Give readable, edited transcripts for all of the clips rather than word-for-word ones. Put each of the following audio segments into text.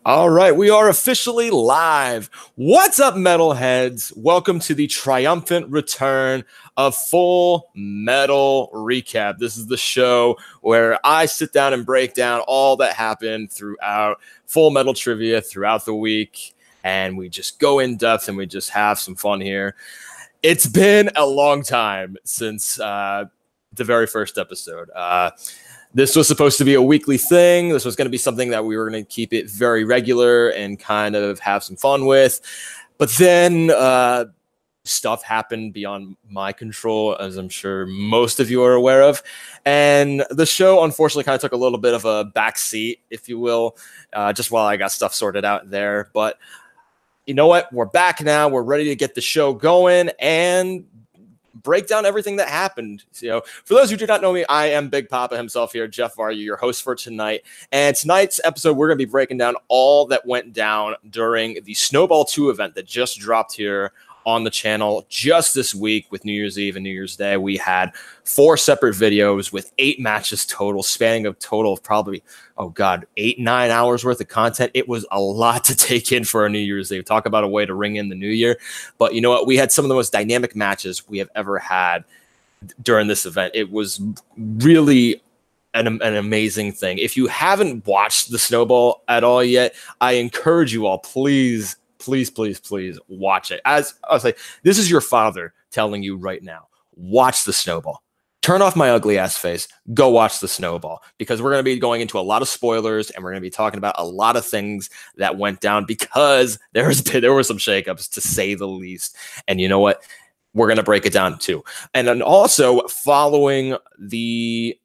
All right, we are officially live. What's up, metalheads? Welcome to the triumphant return of Full Metal Recap. This is the show where I sit down and break down all that happened throughout Full Metal trivia throughout the week, and we just go in depth and we just have some fun here. It's been a long time since the very first episode. This was supposed to be a weekly thing. This was going to be something that we were going to keep it very regular and kind of have some fun with. But then stuff happened beyond my control, as I'm sure most of you are aware of. And the show, unfortunately, kind of took a little bit of a backseat, if you will, just while I got stuff sorted out there. But you know what? We're back now. We're ready to get the show going and break down everything that happened. You know, for those who do not know me, I am Big Poppa himself here, Jeff Varju, your host for tonight. And tonight's episode, we're going to be breaking down all that went down during the Snowball II event that just dropped here on the channel just this week with New Year's Eve and New Year's Day. We had 4 separate videos with 8 matches total, spanning a total of probably, 8-9 hours worth of content. It was a lot to take in for a New Year's Eve. Talk about a way to ring in the new year. But you know what? We had some of the most dynamic matches we have ever had during this event. It was really an amazing thing. If you haven't watched the Snowball at all yet, I encourage you all, please watch it. As I was like, this is your father telling you right now, watch the Snowball. Turn off my ugly ass face. Go watch the Snowball, because we're going to be going into a lot of spoilers and we're going to be talking about a lot of things that went down, because there were some shakeups, to say the least. And you know what? We're going to break it down too. And then also, following the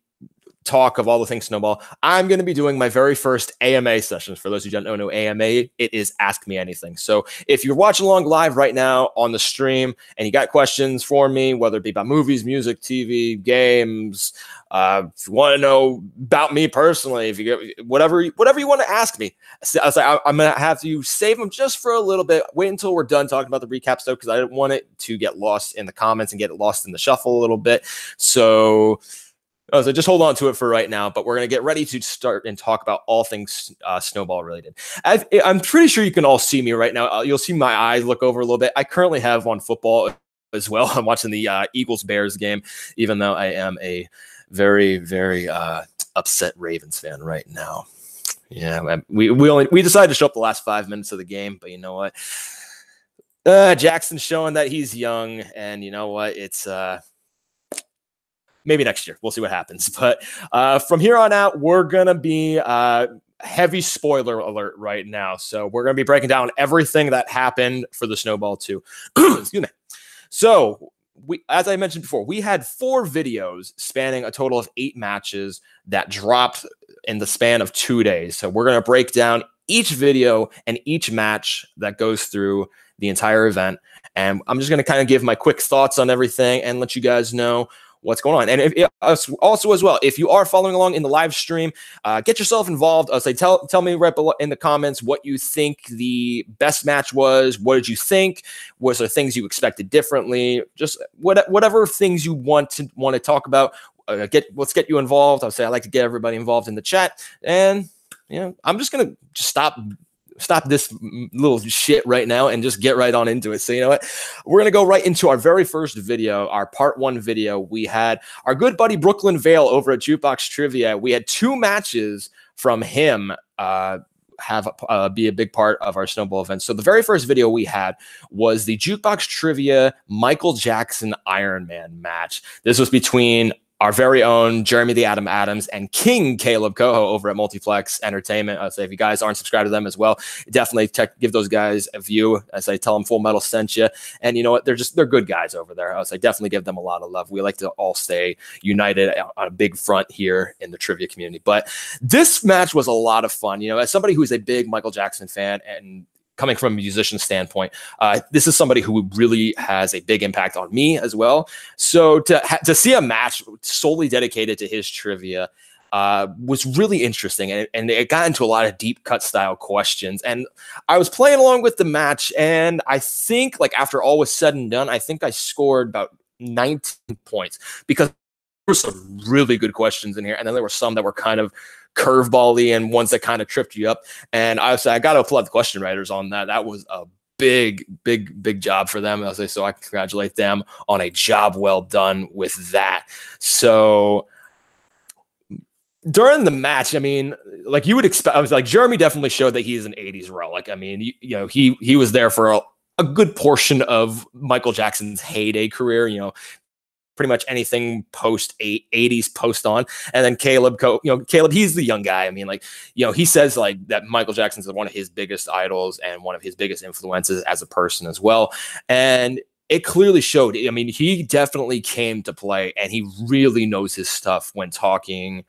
talk of all the things Snowball, I'm going to be doing my very first AMA sessions. For those who don't know AMA, it is Ask Me Anything. So if you're watching along live right now on the stream and you got questions for me, whether it be about movies, music, TV, games, if you want to know about me personally, if you get whatever you want to ask me, I was like, I'm going to have to save them just for a little bit. Wait until we're done talking about the recap stuff, because I didn't want it to get lost in the comments and get lost in the shuffle a little bit. So just hold on to it for right now, but we're going to get ready to start and talk about all things Snowball related. I'm pretty sure you can all see me right now. You'll see my eyes look over a little bit. I currently have on football as well. I'm watching the Eagles-Bears game, even though I am a very, very upset Ravens fan right now. Yeah, we decided to show up the last 5 minutes of the game, but you know what? Jackson's showing that he's young, and you know what? It's maybe next year. We'll see what happens. But from here on out, we're going to be heavy spoiler alert right now. So we're going to be breaking down everything that happened for the Snowball II. Excuse me. So as I mentioned before, we had 4 videos spanning a total of 8 matches that dropped in the span of 2 days. So we're going to break down each video and each match that goes through the entire event. And I'm just going to kind of give my quick thoughts on everything and let you guys know what's going on. And also as well, if you are following along in the live stream, get yourself involved. I'll say, tell me right below in the comments what you think the best match was. What did you think? Was there things you expected differently? Just whatever things you want to talk about. Let's get you involved. I'll say I like to get everybody involved in the chat. And I'm just gonna stop this little shit right now and just get right on into it. So you know what? We're going to go right into our very first video, our part 1 video. We had our good buddy Brooklyn Vale over at Jukebox Trivia. We had 2 matches from him be a big part of our Snowball event. So the very first video we had was the Jukebox Trivia Michael Jackson Iron Man match. This was between our very own Jeremy the Atom Adams and King Caleb Coho over at Multiplex Entertainment. I say if you guys aren't subscribed to them as well, definitely give those guys a view. As I tell them, Full Metal sent you. And you know what? They're good guys over there. I say definitely give them a lot of love. We like to all stay united on a big front here in the trivia community. But this match was a lot of fun. You know, as somebody who's a big Michael Jackson fan and coming from a musician standpoint, this is somebody who really has a big impact on me as well. So to see a match solely dedicated to his trivia was really interesting. And it got into a lot of deep cut style questions. And I was playing along with the match. And I think after all was said and done, I think I scored about 19 points, because there were some really good questions in here. And then there were some that were kind of curveball-y and ones that kind of tripped you up. And I got to applaud the question writers on that. That was a big job for them. So I congratulate them on a job well done with that. So during the match, I mean, like you would expect, I was like, Jeremy definitely showed that he's an 80s relic. I mean, he was there for a good portion of Michael Jackson's heyday career, pretty much anything post 80s post on. And then Caleb, he's the young guy. I mean, like, he says like that Michael Jackson's one of his biggest idols and one of his biggest influences as a person as well. And it clearly showed. I mean, he definitely came to play, and he really knows his stuff when talking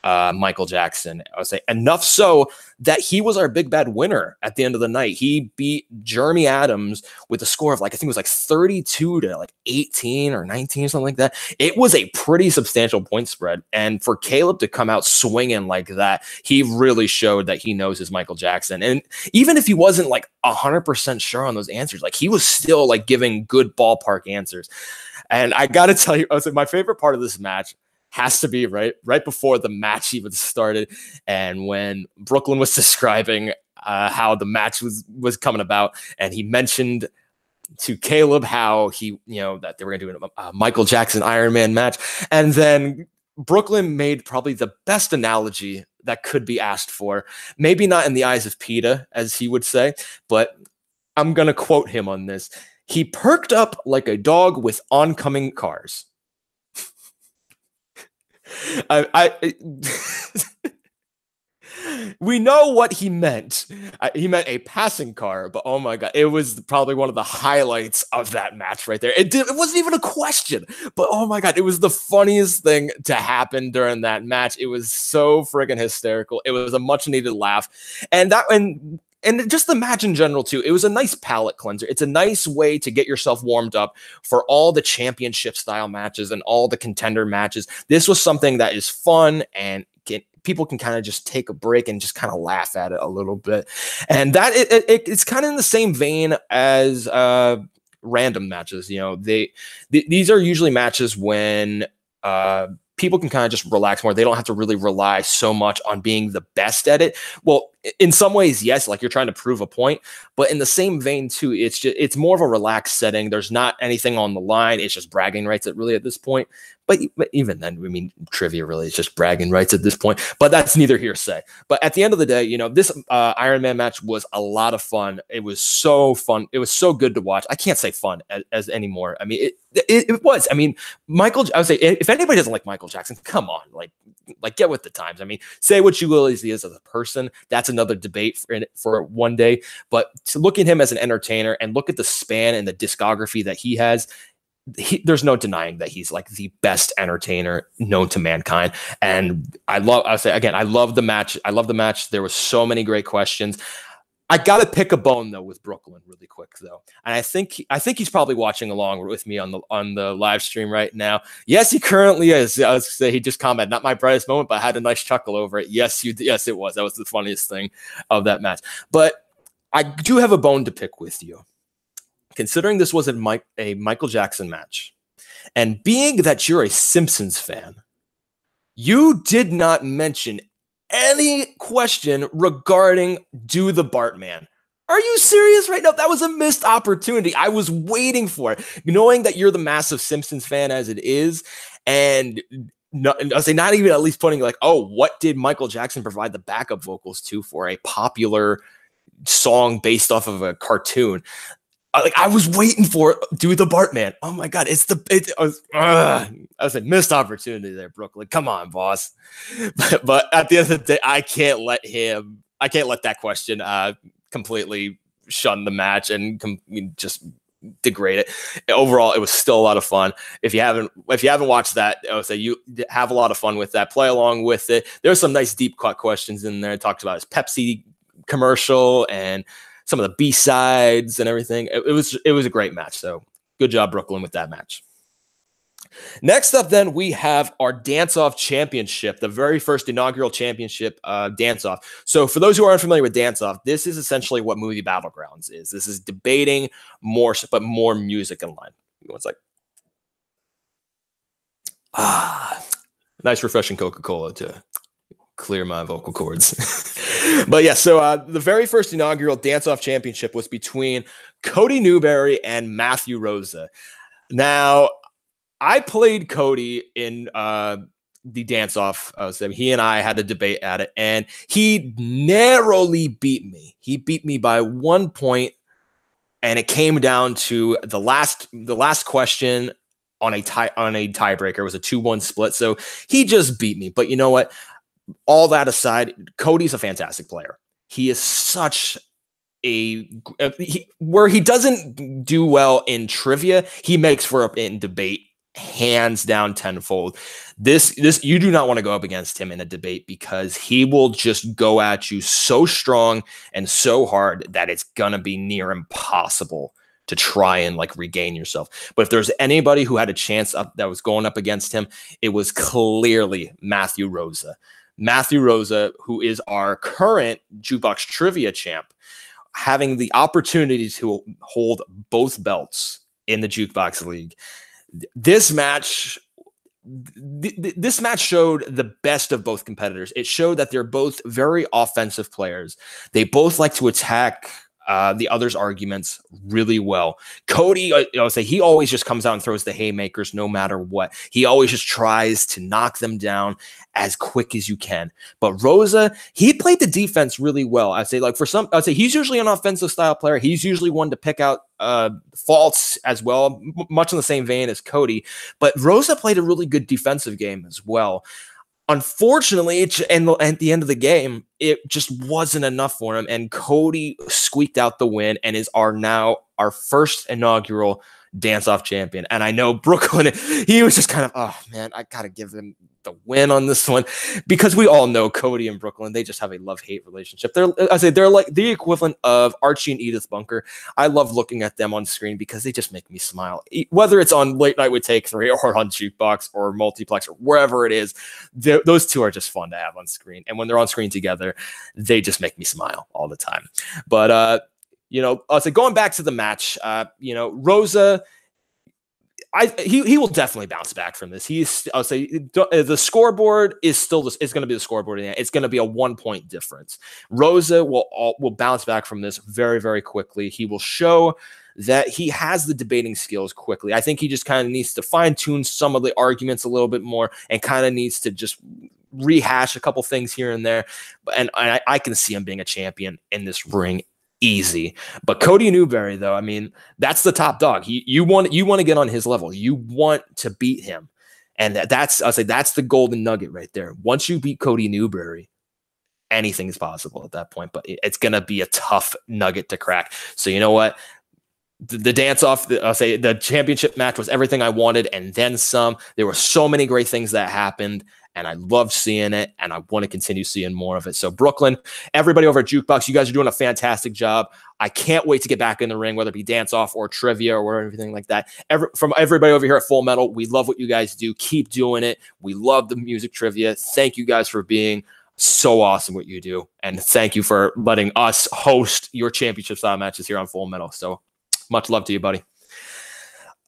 Michael Jackson. I would say enough so that he was our big bad winner at the end of the night. He beat Jeremy Adams with a score of like, I think it was like 32 to like 18 or 19 or something like that. It was a pretty substantial point spread. And for Caleb to come out swinging like that, he really showed that he knows his Michael Jackson. And even if he wasn't like 100% sure on those answers, like he was still like giving good ballpark answers. And I got to tell you, I was like, my favorite part of this match has to be right before the match even started, and when Brooklyn was describing how the match was coming about, and he mentioned to Caleb how he, that they were going to do a Michael Jackson Iron Man match, and then Brooklyn made probably the best analogy that could be asked for. Maybe not in the eyes of PETA, as he would say, but I'm going to quote him on this. He perked up like a dog with oncoming cars. We know what he meant. He meant a passing car, but oh my God, it was probably one of the highlights of that match right there. It wasn't even a question, but oh my God, it was the funniest thing to happen during that match. It was so friggin' hysterical. It was a much needed laugh. And just the match in general, too, it was a nice palate cleanser. It's a nice way to get yourself warmed up for all the championship-style matches and all the contender matches. This was something that is fun, and people can kind of just take a break and just kind of laugh at it a little bit. And that it's kind of in the same vein as random matches. These are usually matches when people can kind of just relax more. They don't have to really rely so much on being the best at it. Well, in some ways, yes, like you're trying to prove a point, but in the same vein too, it's more of a relaxed setting. There's not anything on the line. It's just bragging rights at this point. But even then, I mean, trivia really is just bragging rights at this point. But that's neither here nor say. But at the end of the day, this Iron Man match was a lot of fun. It was so fun. It was so good to watch. I can't say fun as anymore. I mean, it was. I mean, I would say, if anybody doesn't like Michael Jackson, come on, like get with the times. I mean, say what you will as he is as a person. That's another debate for one day. But to look at him as an entertainer and look at the span and the discography that he has, there's no denying that he's like the best entertainer known to mankind. And I love the match. I love the match. There was so many great questions. I got to pick a bone though with Brooklyn really quick though. And I think he's probably watching along with me on the live stream right now. Yes, he currently is. I was say he just commented, not my brightest moment, but I had a nice chuckle over it. Yes, it was. That was the funniest thing of that match. But I do have a bone to pick with you. Considering this was a Michael Jackson match, and being that you're a Simpsons fan, you did not mention any question regarding Do the Bartman. Are you serious right now? That was a missed opportunity. I was waiting for it, knowing that you're the massive Simpsons fan as it is, and I'll say not even at least putting like, oh, what did Michael Jackson provide the backup vocals to for a popular song based off of a cartoon? Like I was waiting for Do the Bartman. Oh my God, I was a missed opportunity there, Brooklyn. Come on, boss. But at the end of the day, I can't let that question completely shun the match and just degrade it. Overall, it was still a lot of fun. If you haven't watched that, I would say you have a lot of fun with that. Play along with it. There's some nice deep cut questions in there. It talks about his Pepsi commercial and some of the B-sides and everything. It was a great match. So good job, Brooklyn, with that match. Next up, then, we have our Dance-Off Championship, the very first inaugural championship Dance-Off. So for those who aren't familiar with Dance-Off, this is essentially what Movie Battlegrounds is. This is debating more, but more music in line. It's like, nice refreshing Coca-Cola to clear my vocal cords. But yeah, so the very first inaugural dance-off championship was between Cody Newberry and Matthew Rosa. Now, I played Cody in the dance-off. So he and I had a debate at it, and he narrowly beat me. He beat me by 1 point, and it came down to the last question on a tiebreaker. It was a 2-1 split, so he just beat me. But you know what? All that aside, Cody's a fantastic player. He is such where he doesn't do well in trivia, he makes for up in debate hands down tenfold. This you do not want to go up against him in a debate, because he will just go at you so strong and so hard that it's gonna be near impossible to try and like regain yourself. But if there's anybody who had a chance that was going up against him, it was clearly Matthew Rosa. Matthew Rosa, who is our current Jukebox Trivia champ, having the opportunity to hold both belts in the Jukebox League. This match showed the best of both competitors. It showed that they're both very offensive players. They both like to attack the other's arguments really well. Cody, I'll say, he always just comes out and throws the haymakers no matter what. He always just tries to knock them down as quick as you can. But Rosa, he played the defense really well. I'd say, like, I'd say he's usually an offensive style player. He's usually one to pick out faults as well, much in the same vein as Cody. But Rosa played a really good defensive game as well. Unfortunately, at the end of the game, it just wasn't enough for him, and Cody squeaked out the win and is now our first inaugural dance-off champion. And I know Brooklyn, he was just kind of, oh man, I gotta give him the win on this one, because we all know Cody and Brooklyn, they just have a love-hate relationship. They're like the equivalent of Archie and Edith Bunker. I love looking at them on screen because they just make me smile. Whether it's on Late Night with Take 3 or on Jukebox or Multiplex or wherever it is, those two are just fun to have on screen. And when they're on screen together, they just make me smile all the time. But I'll say, going back to the match, Rosa, he will definitely bounce back from this. I'll say the scoreboard is going to be the scoreboard. It's going to be a 1 point difference. Rosa will bounce back from this very, very quickly. He will show that he has the debating skills quickly. I think he just kind of needs to fine tune some of the arguments a little bit more, and kind of needs to just rehash a couple things here and there. And I can see him being a champion in this ring easy. But Cody Newberry, though, I mean, that's the top dog. You want to get on his level. You want to beat him, and that's the golden nugget right there. Once you beat Cody Newberry, anything is possible at that point. But it's gonna be a tough nugget to crack. So you know what? The dance-off, the championship match was everything I wanted, and then some. There were so many great things that happened, and I loved seeing it, and I want to continue seeing more of it. So Brooklyn, everybody over at Jukebox, you guys are doing a fantastic job. I can't wait to get back in the ring, whether it be dance-off or trivia or everything like that. From everybody over here at Full Metal, we love what you guys do. Keep doing it. We love the music trivia. Thank you guys for being so awesome what you do, and thank you for letting us host your championship style matches here on Full Metal. So much love to you, buddy.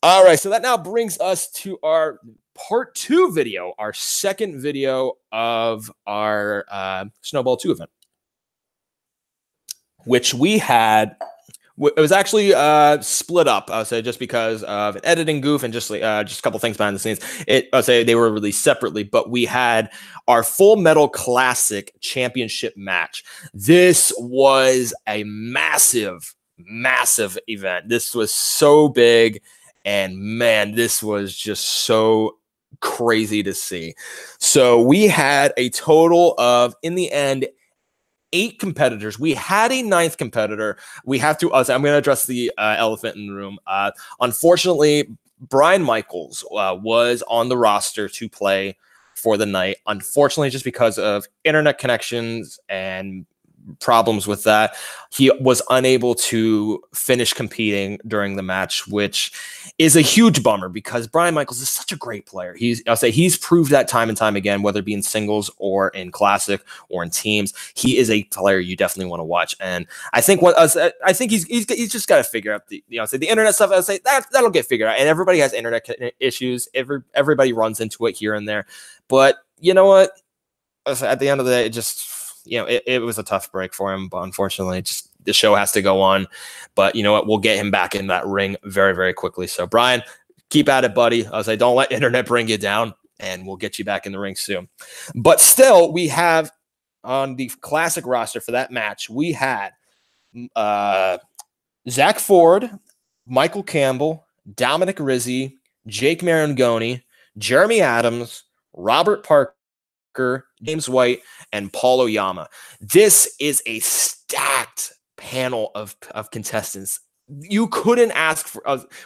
All right, so that now brings us to our part 2 video, our second video of our Snowball II event, which we had. It was actually split up. I would say, just because of an editing goof and just a couple things behind the scenes. I would say they were released separately, but we had our Full Metal Classic Championship match. This was a massive event. This was so big, and man, this was just so crazy to see. So we had a total of, in the end, 8 competitors. We had a 9th competitor. I'm going to address the elephant in the room. Unfortunately, Brian Michaels was on the roster to play for the night. Unfortunately, just because of internet connections and problems with that, he was unable to finish competing during the match, which is a huge bummer, because Brian Michaels is such a great player. He's proved that time and time again, whether it be in singles or in classic or in teams. He is a player you definitely want to watch, and I think he's just got to figure out the internet stuff. That'll get figured out, and everybody has internet issues. Everybody runs into it here and there, but you know what? at the end of the day, it just, it was a tough break for him, but unfortunately, just the show has to go on. But you know what? We'll get him back in that ring very, very quickly. So, Brian, keep at it, buddy. I was like, don't let internet bring you down, and we'll get you back in the ring soon. But still, we have on the classic roster for that match, we had Zach Ford, Michael Campbell, Dominic Rizzi, Jake Marangoni, Jeremy Adams, Robert Parker, James White, and Paul Oyama. This is a stacked panel of contestants. You couldn't ask for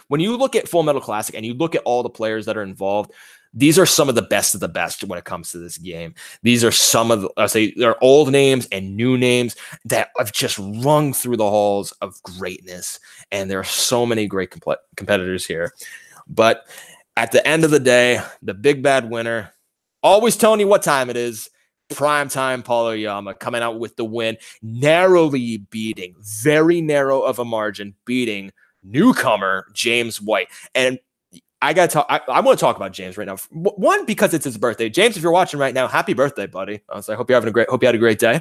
when you look at Full Metal Classic and you look at all the players that are involved. These are some of the best when it comes to this game. These are some of they're old names and new names that have just rung through the halls of greatness. And there are so many great competitors here. But at the end of the day, the big bad winner, always telling you what time it is, primetime Paul Oyama coming out with the win, narrowly beating, very narrow of a margin, beating newcomer James White. And I got to talk. I want to talk about James right now. One, because it's his birthday. James, if you're watching right now, happy birthday, buddy. I hope you're hope you had a great day.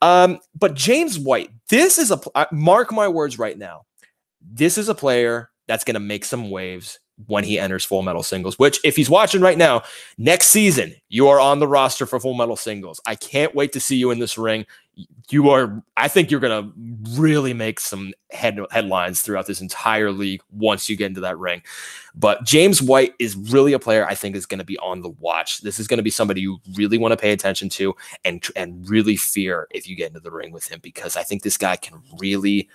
But James White, this is mark my words right now. This is a player that's going to make some waves when he enters Full Metal Singles, which if he's watching right now, next season, you are on the roster for Full Metal Singles. I can't wait to see you in this ring. I think you're going to really make some headlines throughout this entire league once you get into that ring. But James White is really a player I think is going to be on the watch. This is going to be somebody you really want to pay attention to and really fear if you get into the ring with him, because I think this guy can really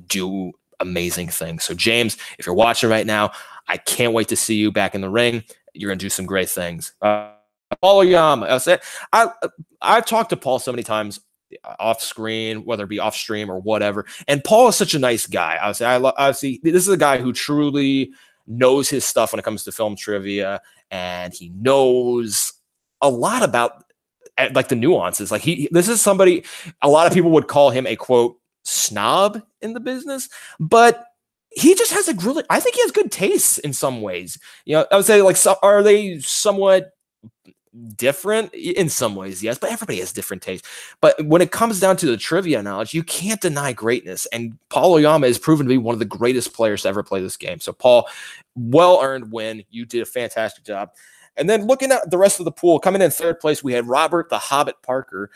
do amazing things. So James, if you're watching right now, I can't wait to see you back in the ring. You're going to do some great things. Paul Oyama, I've talked to Paul so many times off screen, whether it be off stream or whatever. And Paul is such a nice guy. Obviously, this is a guy who truly knows his stuff when it comes to film trivia, and he knows a lot about like the nuances. Like this is somebody, a lot of people would call him a quote snob in the business, but he just has I think he has good taste in some ways. I would say are they somewhat different in some ways? Yes, but everybody has different taste. But when it comes down to the trivia knowledge, you can't deny greatness. And Paul Oyama has proven to be one of the greatest players to ever play this game. So Paul, well-earned win. You did a fantastic job. And then looking at the rest of the pool, coming in third place, we had Robert the Hobbit Parker.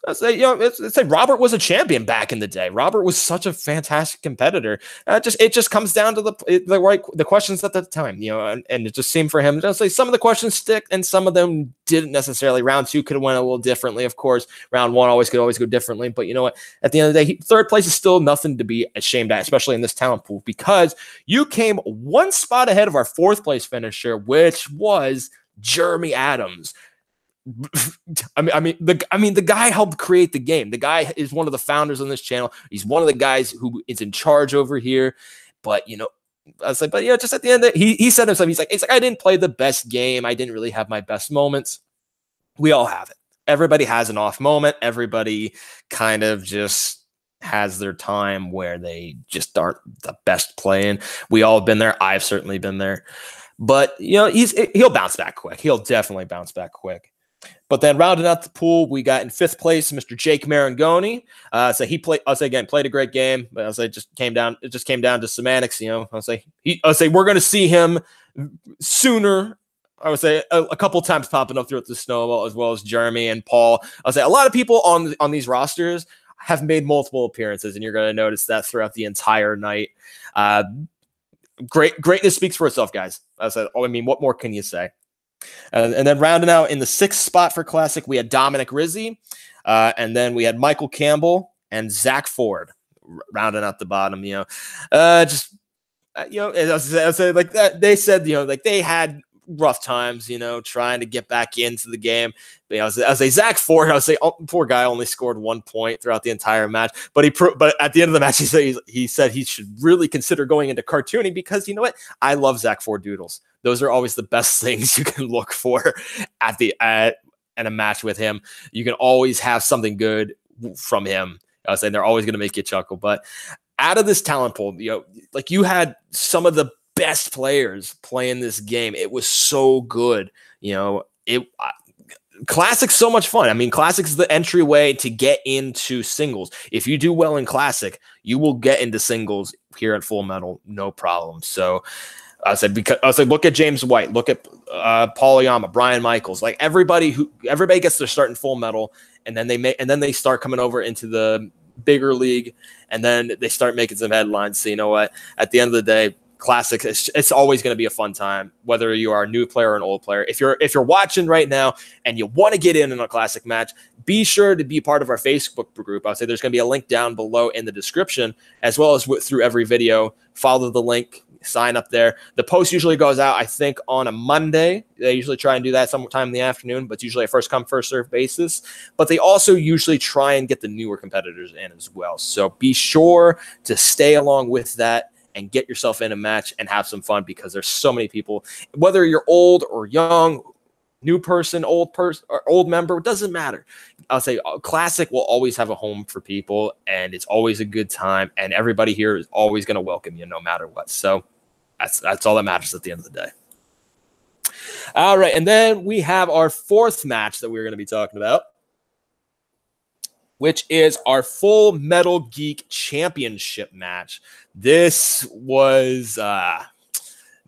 Let's say Robert was a champion back in the day. Robert was such a fantastic competitor. It just comes down to the questions at the time, and it just seemed for him. Say some of the questions stick, and some of them didn't necessarily. Round 2 could have went a little differently, of course. Round 1 could always go differently. But you know what? At the end of the day, third place is still nothing to be ashamed at, especially in this talent pool, because you came one spot ahead of our fourth place finisher, which was Jeremy Adams. The guy helped create the game. The guy is one of the founders on this channel. He's one of the guys who is in charge over here. But I was like, just at the end, he said himself, he's like, I didn't play the best game. I didn't really have my best moments. We all have it. Everybody has an off moment. Everybody kind of just has their time where they just aren't the best playing. We all have been there. I've certainly been there. But he'll bounce back quick. He'll definitely bounce back quick. But then rounding out the pool, we got in fifth place, Mr. Jake Marangoni. So he played. Played a great game. But it just came down to semantics. I'll say we're going to see him sooner. I would say a couple times popping up throughout the Snowball, as well as Jeremy and Paul. I'll say a lot of people on these rosters have made multiple appearances, and you're going to notice that throughout the entire night. Greatness speaks for itself, guys. What more can you say? And then rounding out in the sixth spot for Classic, we had Dominic Rizzi, and then we had Michael Campbell and Zach Ford rounding out the bottom. They said they had rough times, trying to get back into the game. But, I was say Zach Ford. Poor guy only scored 1 point throughout the entire match. But at the end of the match, he said he should really consider going into cartooning, because you know what? I love Zach Ford doodles. Those are always the best things you can look for at a match with him. You can always have something good from him. I was saying they're always going to make you chuckle. But out of this talent pool, you had some of the best players playing this game. It was so good. Classic's so much fun. I mean, Classic's the entryway to get into singles. If you do well in Classic, you will get into singles here at Full Metal, no problem. So I said, look at James White, look at Paul Oyama, Brian Michaels, like everybody gets their start in Full Metal, and then they start coming over into the bigger league, and then they start making some headlines. So you know what? At the end of the day, Classic, it's always going to be a fun time, whether you are a new player or an old player. If you're watching right now and you want to get in a Classic match, be sure to be part of our Facebook group. I'll say there's going to be a link down below in the description, as well as through every video. Follow the link, sign up there. The post usually goes out, I think, on a Monday. They usually try and do that sometime in the afternoon, but it's usually a first come, first serve basis. But they also usually try and get the newer competitors in as well. So be sure to stay along with that and get yourself in a match and have some fun, because there's so many people, whether you're old or young, new person, old or old member, it doesn't matter. I'll say Classic will always have a home for people, and it's always a good time, and everybody here is always going to welcome you no matter what. So that's all that matters at the end of the day. All right, and then we have our fourth match that we're going to be talking about, which is our Full Metal Geek Championship match. This was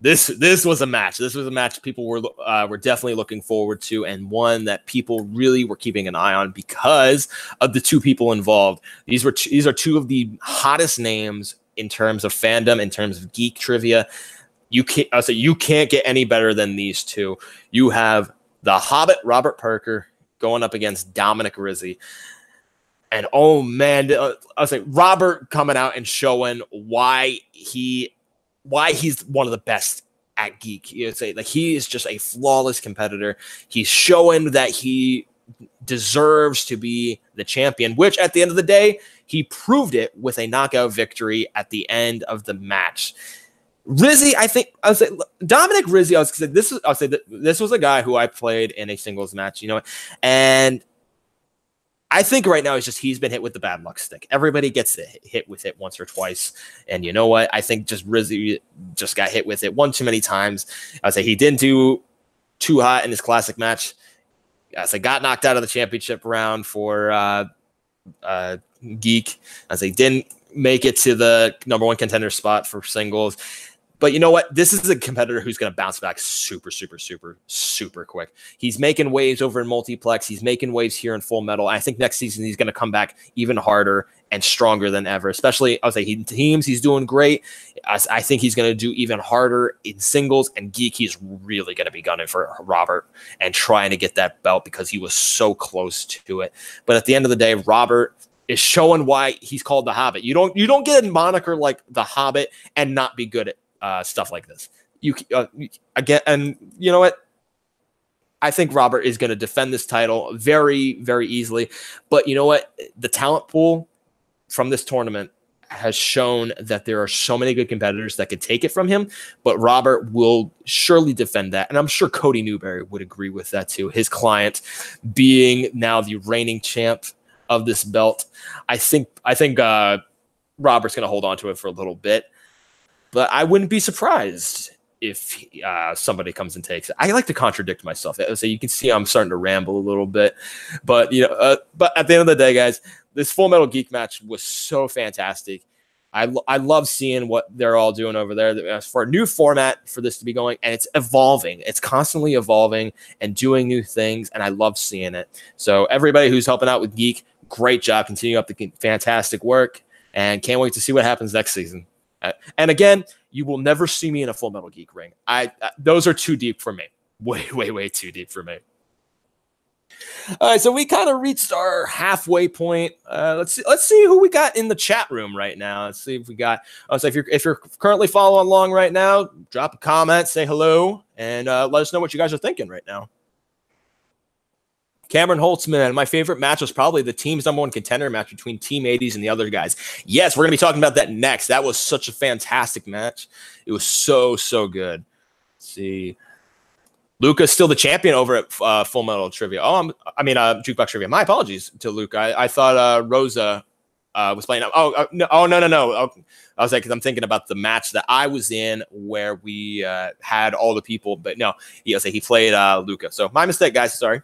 this was a match. This was a match people were definitely looking forward to, and one that people really were keeping an eye on because of the two people involved. These are two of the hottest names in terms of fandom, in terms of geek trivia. You can't get any better than these two. You have the Hobbit Robert Parker going up against Dominic Rizzi. And oh man, I was like, Robert coming out and showing why he's one of the best at geek. You know, say like he is just a flawless competitor. He's showing that he deserves to be the champion, which at the end of the day, he proved it with a knockout victory at the end of the match. Rizzi, Dominic Rizzi. This was a guy who I played in a singles match, you know, and I think right now he's been hit with the bad luck stick. Everybody gets hit with it once or twice. And you know what? I think just Rizzi just got hit with it one too many times. I would say he didn't do too hot in his Classic match. Got knocked out of the championship round for Geek. Didn't make it to the number one contender spot for singles. But you know what? This is a competitor who's going to bounce back super, super, super, super quick. He's making waves over in Multiplex. He's making waves here in Full Metal. I think next season he's going to come back even harder and stronger than ever. Especially, he's doing great. I think he's going to do even harder in singles, and Geek, he's really going to be gunning for Robert and trying to get that belt because he was so close to it. But at the end of the day, Robert is showing why he's called the Hobbit. You don't get a moniker like the Hobbit and not be good at stuff like this. And you know what? I think Robert is going to defend this title very, very easily. But you know what? The talent pool from this tournament has shown that there are so many good competitors that could take it from him, but Robert will surely defend that. And I'm sure Cody Newberry would agree with that too. His client being now the reigning champ of this belt. I think Robert's going to hold on to it for a little bit. But I wouldn't be surprised if somebody comes and takes it. I like to contradict myself. So you can see I'm starting to ramble a little bit. But but at the end of the day, guys, this Full Metal Geek match was so fantastic. I love seeing what they're all doing over there. For a new format for this to be going, and it's evolving. It's constantly evolving and doing new things, and I love seeing it. So everybody who's helping out with Geek, great job. Continue up the fantastic work, and can't wait to see what happens next season. And again, you will never see me in a Full Metal Geek ring. Those are too deep for me. Way, way, way too deep for me. All right, so we kind of reached our halfway point. Let's see who we got in the chat room right now. Let's see if we got. So if you're currently following along right now, drop a comment, say hello, and let us know what you guys are thinking right now. Cameron Holtzman, my favorite match was probably the team's number one contender match between Team 80s and the other guys. Yes, we're going to be talking about that next. That was such a fantastic match. It was so, so good. Let's see. Luca's still the champion over at Full Metal Trivia. Jukebox Trivia. My apologies to Luca. I thought Rosa was playing. No. I was like, because I'm thinking about the match that I was in where we had all the people. But no, he played Luca. So my mistake, guys. Sorry.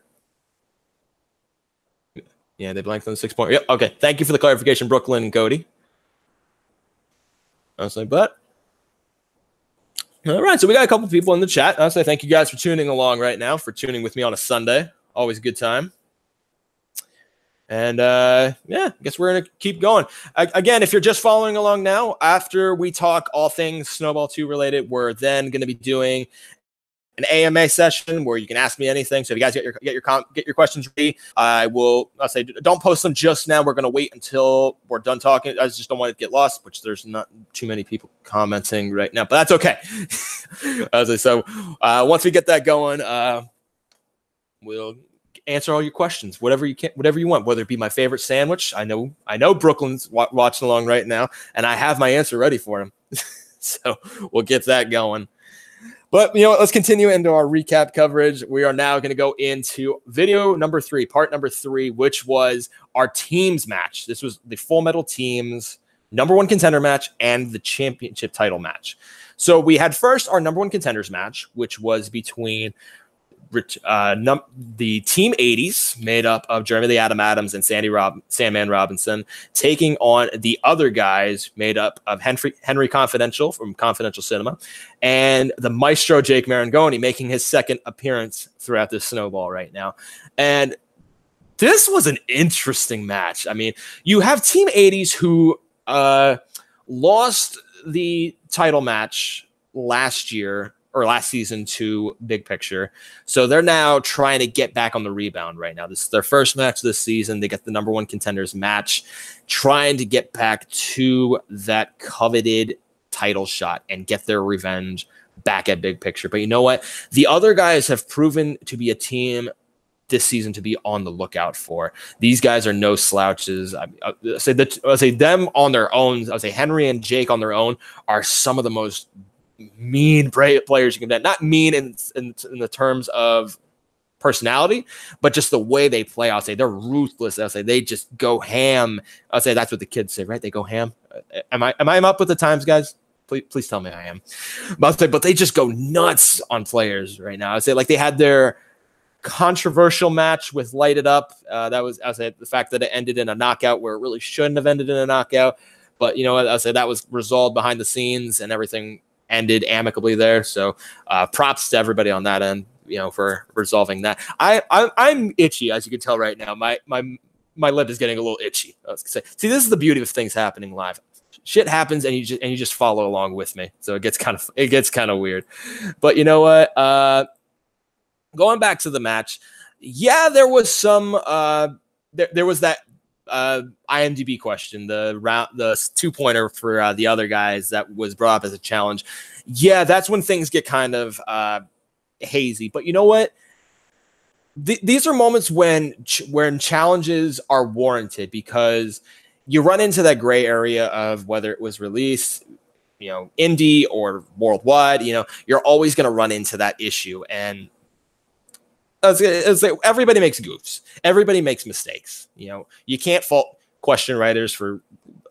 Yeah, they blanked on the 6 point. Yep. Okay. Thank you for the clarification, Brooklyn and Cody. I was like, but all right. So we got a couple people in the chat. I say thank you guys for tuning along right now, for tuning with me on a Sunday. Always a good time. And yeah, I guess we're going to keep going. Again, if you're just following along now, after we talk all things Snowball 2 related, we're then going to be doing an AMA session where you can ask me anything. So if you guys get your questions ready, I'll say don't post them just now. We're going to wait until we're done talking. I just don't want it to get lost, which there's not too many people commenting right now, but that's okay. So once we get that going, we'll answer all your questions, whatever you want, whether it be my favorite sandwich. I know Brooklyn's watching along right now, and I have my answer ready for him. So we'll get that going. But, let's continue into our recap coverage. We are now going to go into video number 3, part number 3, which was our teams match. This was the Full Metal Teams #1 contender match and the championship title match. So we had first our #1 contenders match, which was between the Team 80s, made up of Jeremy the Atom Adams and Sandman Robinson, taking on the other guys made up of Henry Confidential from Confidential Cinema and the Maestro Jake Marangoni, making his second appearance throughout this Snowball right now. And this was an interesting match. I mean, you have Team 80s who lost the title match last season to Big Picture. So they're now trying to get back on the rebound right now. This is their first match this season. They get the #1 contenders match, trying to get back to that coveted title shot and get their revenge back at Big Picture. But you know what? The other guys have proven to be a team this season to be on the lookout for. These guys are no slouches. I'll say them on their own. I'll say Henry and Jake on their own are some of the most mean players you can get. Not mean in the terms of personality, but just the way they play. I'll say they're ruthless. I'll say they just go ham. I'll say that's what the kids say, right? They go ham. Am I up with the times, guys? Please tell me I am. But they just go nuts on players right now. I'll say like they had their controversial match with Light It Up. I'll say the fact that it ended in a knockout where it really shouldn't have ended in a knockout. But I'll say that was resolved behind the scenes and everything ended amicably there. So props to everybody on that end, for resolving that. I'm itchy, as you can tell right now. My lip is getting a little itchy. See, this is the beauty of things happening live. Shit happens and you just follow along with me. So it gets kind of weird. But you know what? Going back to the match, yeah, there was some there was that IMDb question, the 2-pointer for the other guys that was brought up as a challenge. Yeah, that's when things get kind of hazy. But you know what? These are moments when challenges are warranted, because you run into that gray area of whether it was released, indie or worldwide. You're always going to run into that issue. And everybody makes goofs. Everybody makes mistakes. You can't fault question writers for.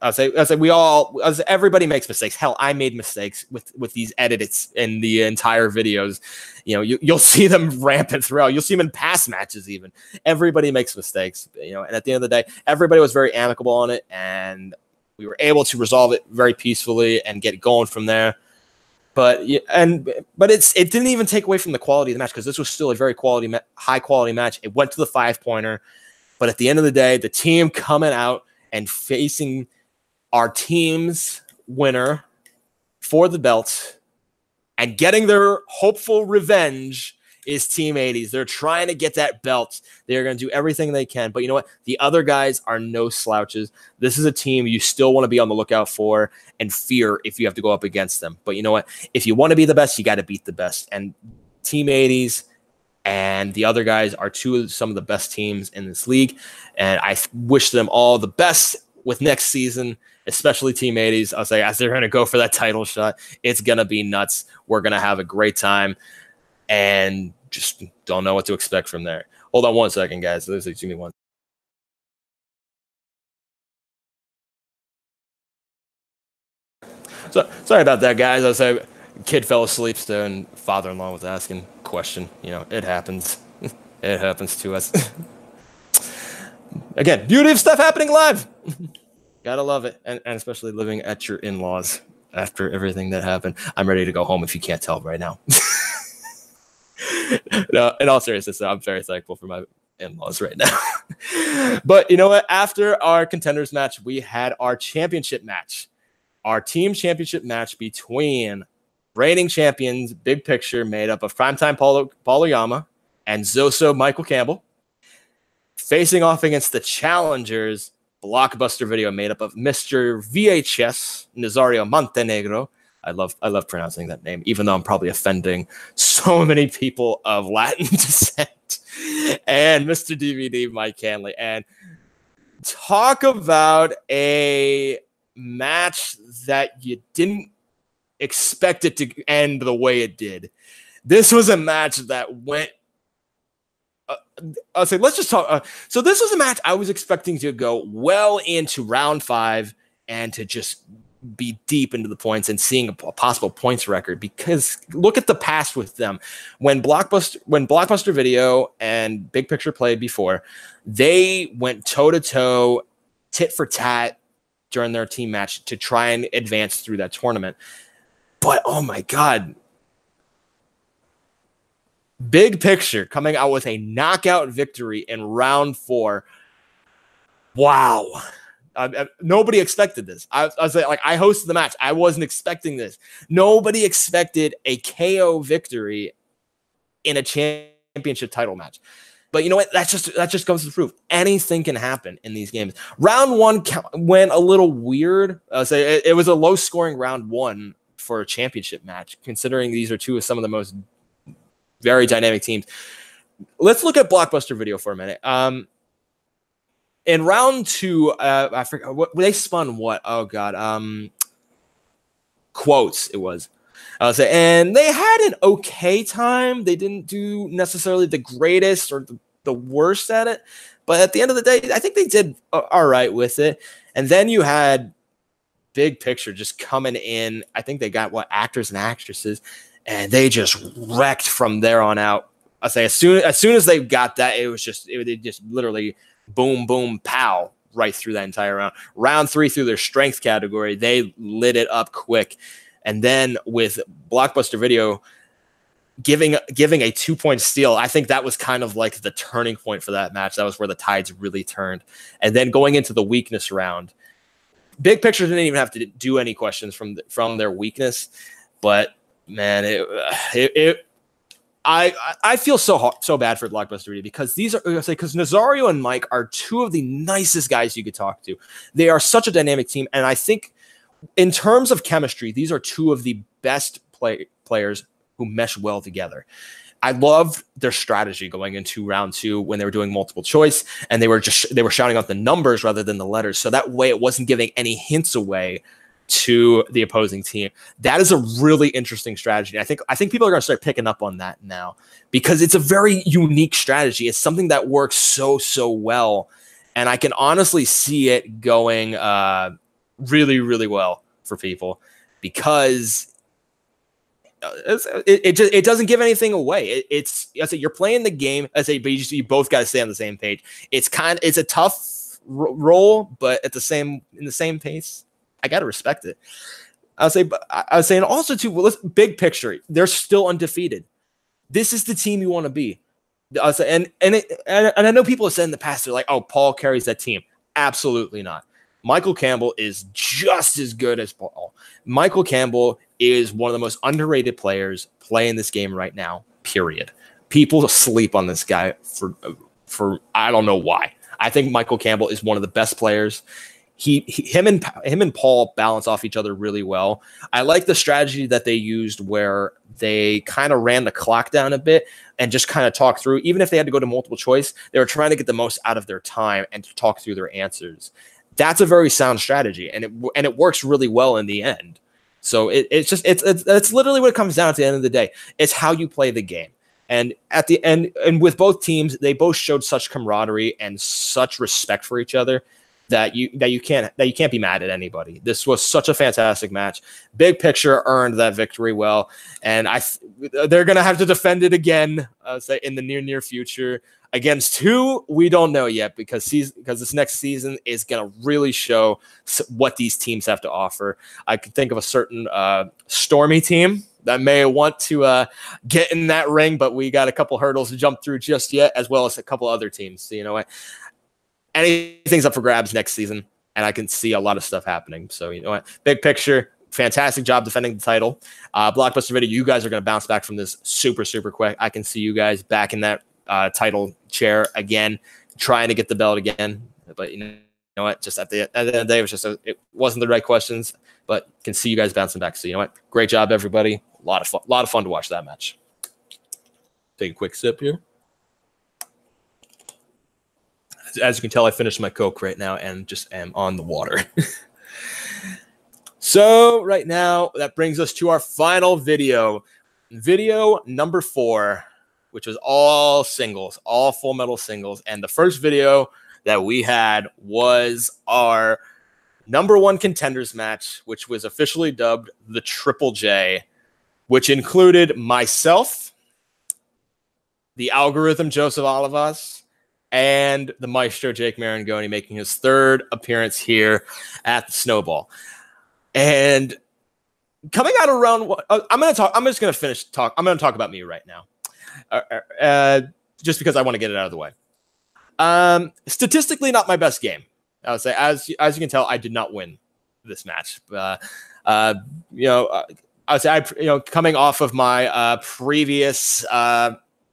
Everybody makes mistakes. Hell, I made mistakes with these edits in the entire videos. You'll see them rampant throughout. You'll see them in past matches even. Everybody makes mistakes. And at the end of the day, everybody was very amicable on it, and we were able to resolve it very peacefully and get going from there. But it didn't even take away from the quality of the match, because this was still a very high quality match. It went to the 5-pointer, but at the end of the day, the team coming out and facing our team's winner for the belt and getting their hopeful revenge is Team 80s. They're trying to get that belt. They're going to do everything they can. But you know what? The other guys are no slouches. This is a team you still want to be on the lookout for and fear if you have to go up against them. But you know what? If you want to be the best, you got to beat the best. And Team 80s and the other guys are some of the best teams in this league. And I wish them all the best with next season, especially Team 80s. I'll say, as they're going to go for that title shot, it's going to be nuts. We're going to have a great time. And just don't know what to expect from there. Hold on one second, guys. Give me one. So sorry about that, guys. I was like, kid fell asleep still, and father-in-law was asking a question. It happens. It happens to us. Again, beauty of stuff happening live. Gotta love it. And especially living at your in-laws after everything that happened. I'm ready to go home if you can't tell right now. No, in all seriousness, I'm very thankful for my in-laws right now. But you know what? After our contenders match, we had our championship match. Our team championship match between reigning champions, Big Picture, made up of Primetime Paulo Yama and Zoso Michael Campbell, facing off against the challengers, Blockbuster Video, made up of Mr. VHS, Nazario Montenegro. I love pronouncing that name, even though I'm probably offending so many people of Latin descent. And Mr. DVD, Mike Hanley. And talk about a match that you didn't expect it to end the way it did. This was a match that went I'll say, let's just talk. So this was a match I was expecting to go well into round 5 and to just be deep into the points and seeing a possible points record, because look at the past with them. When Blockbuster Video and Big Picture played before, they went toe-to-toe, tit for tat during their team match to try and advance through that tournament. But oh my God, Big Picture coming out with a knockout victory in round 4. Wow. Nobody expected this. I was like, I hosted the match. I wasn't expecting this. Nobody expected a KO victory in a championship title match. But you know what? That just goes to prove anything can happen in these games. Round 1 went a little weird. I'll say it was a low scoring round 1 for a championship match, considering these are two of some of the most very dynamic teams. Let's look at Blockbuster Video for a minute. In round 2, I forgot what they spun. What? Oh God. Quotes. It was. I would say, and they had an okay time. They didn't do necessarily the greatest or the worst at it, but at the end of the day, I think they did all right with it. And then you had Big Picture just coming in. I think they got actors and actresses, and they just wrecked from there on out. I say as soon as they got that, it just literally boom, boom, pow, right through that entire round. Round 3 through their strength category, they lit it up quick. And then with Blockbuster Video giving a 2-point steal, I think that was kind of like the turning point for that match. That was where the tides really turned. And then going into the weakness round, Big Picture didn't even have to do any questions from their weakness. But man, I feel so bad for Blockbuster Video, because because Nazario and Mike are two of the nicest guys you could talk to. They are such a dynamic team, and I think in terms of chemistry, these are two of the best players who mesh well together. I loved their strategy going into round 2 when they were doing multiple choice, and they were shouting out the numbers rather than the letters, so that way it wasn't giving any hints away to the opposing team. That is a really interesting strategy. I think people are going to start picking up on that now, because it's a very unique strategy. It's something that works so well, and I can honestly see it going really, really well for people, because it doesn't give anything away. You're playing the game. But you both got to stay on the same page. It's a tough role, but in the same pace. I got to respect it. I was saying also too, Big Picture, they're still undefeated. This is the team you want to be. I was saying, and I know people have said in the past, they're like, oh, Paul carries that team. Absolutely not. Michael Campbell is just as good as Paul. Michael Campbell is one of the most underrated players playing this game right now, period. People sleep on this guy for I don't know why. I think Michael Campbell is one of the best players. Him and Paul balance off each other really well. I like the strategy that they used where they kind of ran the clock down a bit and just kind of talked through. Even if they had to go to multiple choice, they were trying to get the most out of their time and to talk through their answers. That's a very sound strategy, and it works really well in the end. So it's literally what it comes down to at the end of the day. It's how you play the game. And at the end, and with both teams, they both showed such camaraderie and such respect for each other that you can't be mad at anybody. This was such a fantastic match. Big Picture earned that victory well, and they're gonna have to defend it again, say in the near future. Against who, we don't know yet, because this next season is going to really show what these teams have to offer. I can think of a certain Stormy team that may want to get in that ring, but we got a couple hurdles to jump through just yet, as well as a couple other teams. So, you know what? Anything's up for grabs next season, and I can see a lot of stuff happening. So, you know what? Big picture, fantastic job defending the title. Blockbuster Video, you guys are going to bounce back from this super, super quick. I can see you guys back in that title chair again, trying to get the belt again. But you know what? Just at the end of the day, it wasn't the right questions, but can see you guys bouncing back. So, you know what? Great job, everybody. A lot of fun to watch that match. Take a quick sip here. As you can tell, I finished my Coke right now and just am on the water. So right now, that brings us to our final video. Video number 4, which was all singles, all Full Metal singles. And the first video that we had was our number 1 contenders match, which was officially dubbed the Triple J, which included myself, the algorithm Joseph Olivas, and the maestro Jake Marangoni, making his 3rd appearance here at the Snowball. And coming out of round 1, I'm just going to finish talk. I'm going to talk about me right now, just because I want to get it out of the way. Statistically, not my best game. I would say, as you can tell, I did not win this match. I would say, coming off of my previous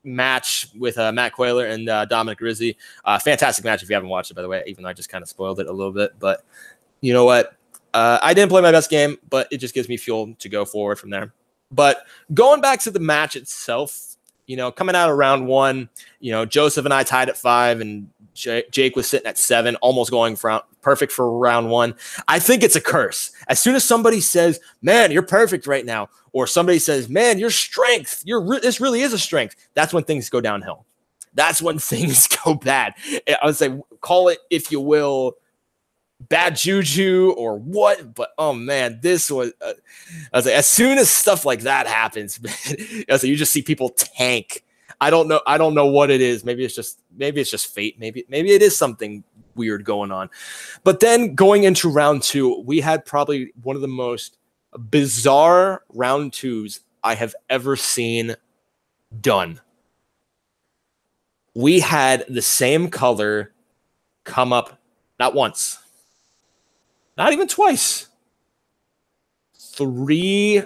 match with Matt Coiler and Dominic Rizzi, fantastic match if you haven't watched it, by the way, even though I just kind of spoiled it a little bit. But you know what? I didn't play my best game, but it just gives me fuel to go forward from there. But going back to the match itself, coming out of round 1, Joseph and I tied at 5, and Jake was sitting at 7, almost going perfect for round 1. I think it's a curse. As soon as somebody says, "Man, you're perfect right now," or somebody says, "Man, your strength, this really is a strength," that's when things go downhill. That's when things go bad. I would say, call it, if you will, bad juju or what, but oh man, this was I was like, as soon as stuff like that happens, man, I was like, you just see people tank. I don't know what it is. Maybe it's just fate. Maybe it is something weird going on. But then going into round 2, we had probably one of the most bizarre round 2s I have ever seen done. We had the same color come up not once, not even twice, 3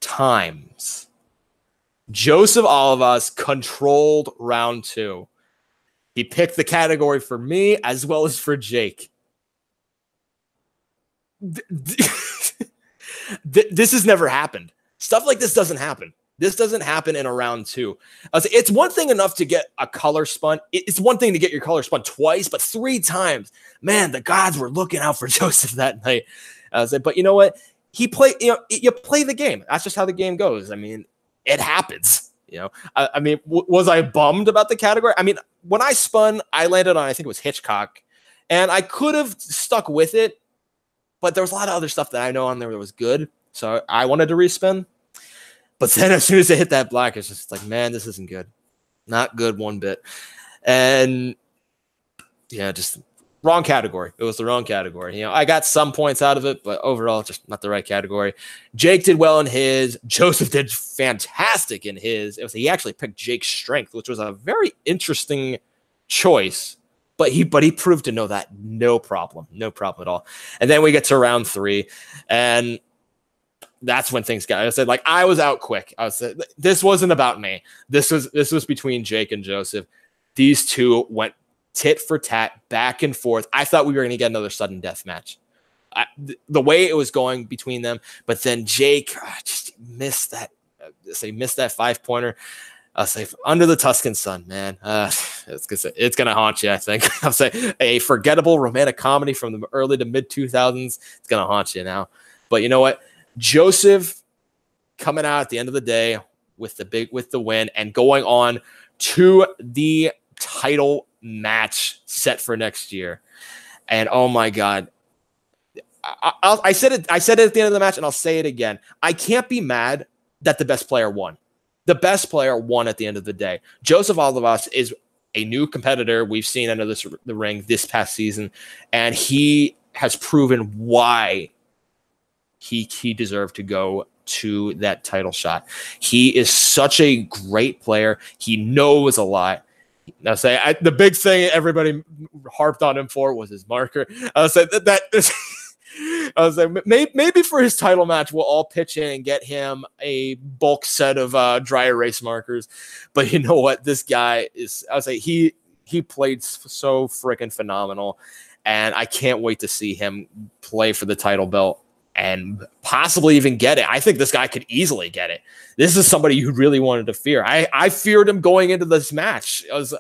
times. Joseph Olivas controlled round 2. He picked the category for me as well as for Jake. This has never happened. Stuff like this doesn't happen. This doesn't happen in a round 2. It's one thing enough to get a color spun. It's one thing to get your color spun twice, but 3 times, man, the gods were looking out for Joseph that night. But you know what? You play the game. That's just how the game goes. I mean, it happens. Was I bummed about the category? I mean, when I spun, I landed on, I think it was Hitchcock, and I could have stuck with it, but there was a lot of other stuff that I know on there that was good, so I wanted to respin. But then as soon as they hit that black, it's just like, man, this isn't good. Not good one bit. And yeah, just wrong category. It was the wrong category. I got some points out of it, but overall, just not the right category. Jake did well in his. Joseph did fantastic in his. He actually picked Jake's strength, which was a very interesting choice. But he proved to know that no problem at all. And then we get to round 3, and that's when things got. I said, like, I was out quick. This wasn't about me. This was between Jake and Joseph. These two went tit for tat, back and forth. I thought we were going to get another sudden death match. The way it was going between them, but then Jake just missed that. Missed that 5-pointer. I'll say under the Tuscan sun, man. It's gonna haunt you. I think I'll say a forgettable romantic comedy from the early to mid 2000s. It's gonna haunt you now. But you know what? Joseph coming out at the end of the day with the win and going on to the title match set for next year. And oh my God, I said it at the end of the match, and I'll say it again. I can't be mad that the best player won. The best player won at the end of the day. Joseph Olivas is a new competitor we've seen enter the ring this past season, and he has proven why he deserved to go to that title shot. He is such a great player. He knows a lot. I'll say the big thing everybody harped on him for was his marker. I'll say I was like, maybe for his title match, we'll all pitch in and get him a bulk set of dry erase markers. But you know what? This guy is, I would say he played so freaking phenomenal. And I can't wait to see him play for the title belt and possibly even get it. I think this guy could easily get it. This is somebody you really wanted to fear. I feared him going into this match. I was,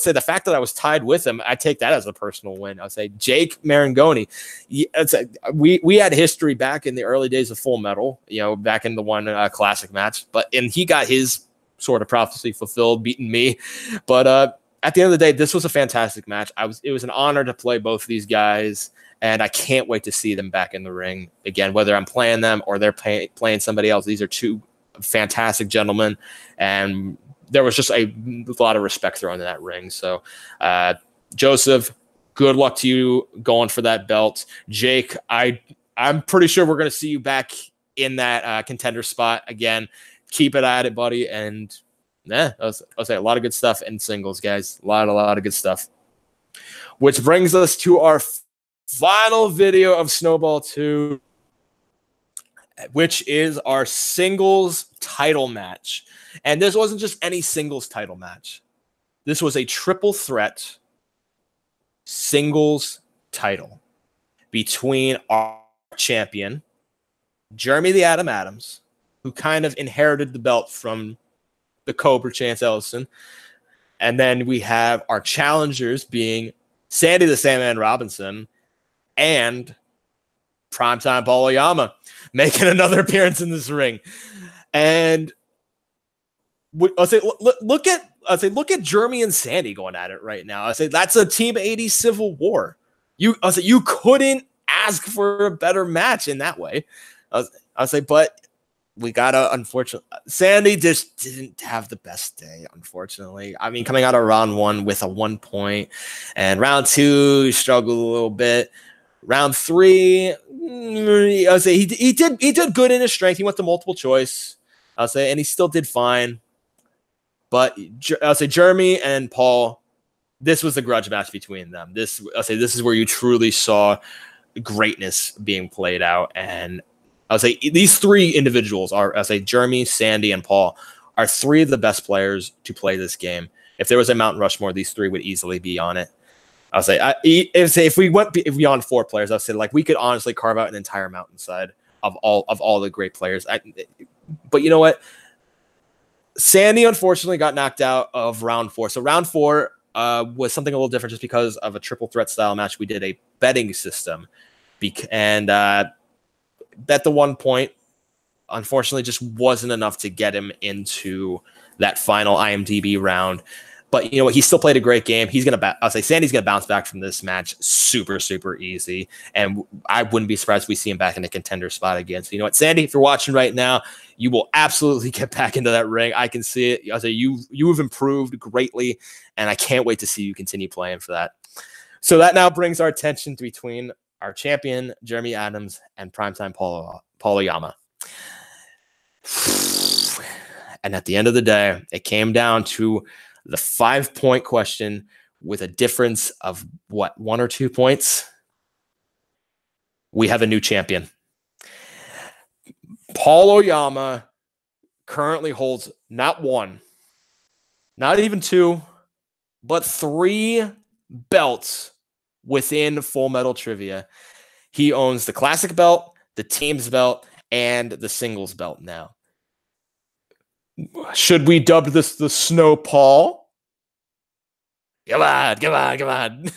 say the fact that I was tied with him, I take that as a personal win. I'll say Jake Marangoni. We had history back in the early days of Full Metal, back in the one classic match, and he got his sort of prophecy fulfilled, beating me. But at the end of the day, this was a fantastic match. It was an honor to play both of these guys. And I can't wait to see them back in the ring again, whether I'm playing them or they're playing somebody else. These are two fantastic gentlemen, and there was just a lot of respect thrown in that ring. So, Joseph, good luck to you going for that belt. Jake, I'm pretty sure we're going to see you back in that contender spot again. Keep it at it, buddy. And I'll say a lot of good stuff in singles, guys. A lot of good stuff. Which brings us to our final video of Snowball 2, which is our singles title match. And this wasn't just any singles title match. This was a triple threat singles title between our champion, Jeremy the Atom Adams, who kind of inherited the belt from the Cobra Chance Ellison. And then we have our challengers being Sandy the Sandman Robinson and Primetime Paul Oyama making another appearance in this ring. And I'll say, look at Jeremy and Sandy going at it right now. I say that's a Team 80 Civil War. I'll say you couldn't ask for a better match in that way. I'll say, but we gotta, unfortunately, Sandy just didn't have the best day, unfortunately. I mean, coming out of round 1 with a 1 point, and round 2 he struggled a little bit. Round 3, I'll say he did good in his strength. He went to multiple choice, I'll say, and he still did fine. But I'll say Jeremy and Paul, this was the grudge match between them. This is where you truly saw greatness being played out. And I'll say these three individuals I'll say Jeremy, Sandy, and Paul are three of the best players to play this game. If there was a Mount Rushmore, these three would easily be on it. I'll say if we went beyond 4 players, I'll say like we could honestly carve out an entire mountainside of all the great players. But you know what? Sandy unfortunately got knocked out of round 4. So round 4 was something a little different just because of a triple threat style match. We did a betting system and bet the 1 point. Unfortunately, just wasn't enough to get him into that final IMDb round. But you know what? He still played a great game. I'll say Sandy's gonna bounce back from this match super, super easy. And I wouldn't be surprised if we see him back in a contender spot again. So you know what, Sandy, if you're watching right now, you will absolutely get back into that ring. I can see it. I'll say you have improved greatly, and I can't wait to see you continue playing for that. So that now brings our attention between our champion, Jeremy Adams, and Primetime Paul Oyama. And at the end of the day, it came down to the 5-point question with a difference of 1 or 2 points. We have a new champion. Paul Oyama currently holds not 1, not even 2, but 3 belts within Full Metal Trivia. He owns the classic belt, the team's belt, and the singles belt now. Should we dub this the Snow Paul? Come on.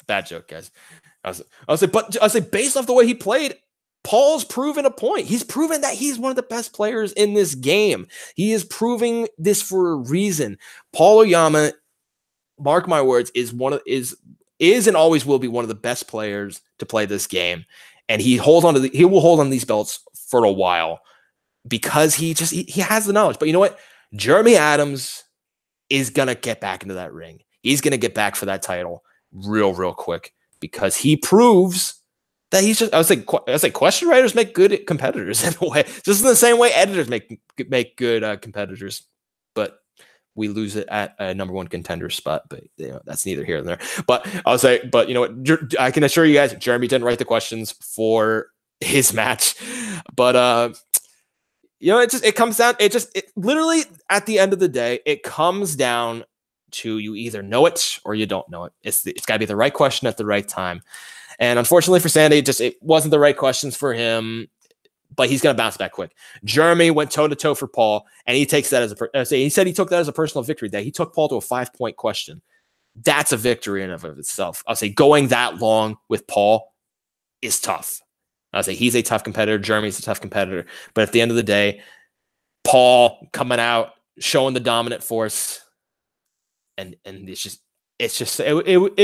Bad joke, guys. I'll say, based off the way he played, Paul's proven a point. He's proven that he's one of the best players in this game. He is proving this for a reason. Paul Oyama, mark my words, is and always will be one of the best players to play this game. And he will hold on to these belts for a while because he has the knowledge. But you know what? Jeremy Adams is going to get back into that ring. He's going to get back for that title real quick because he proves that he's just, I was like, question writers make good competitors in a way, just in the same way editors make good competitors, but we lose it at a number one contender spot, but that's neither here nor there. But I'll say, but you know what, I can assure you guys, Jeremy didn't write the questions for his match, but it comes down, it literally at the end of the day, it comes down to you either know it or you don't know it. It's got to be the right question at the right time. And unfortunately for Sandy, it wasn't the right questions for him, but he's going to bounce back quick. Jeremy went toe-to-toe for Paul, and he takes that he said he took that as a personal victory, that he took Paul to a 5-point question. That's a victory in and of itself. I'll say going that long with Paul is tough. I'll say he's a tough competitor. Jeremy's a tough competitor. But at the end of the day, Paul coming out, showing the dominant force, and it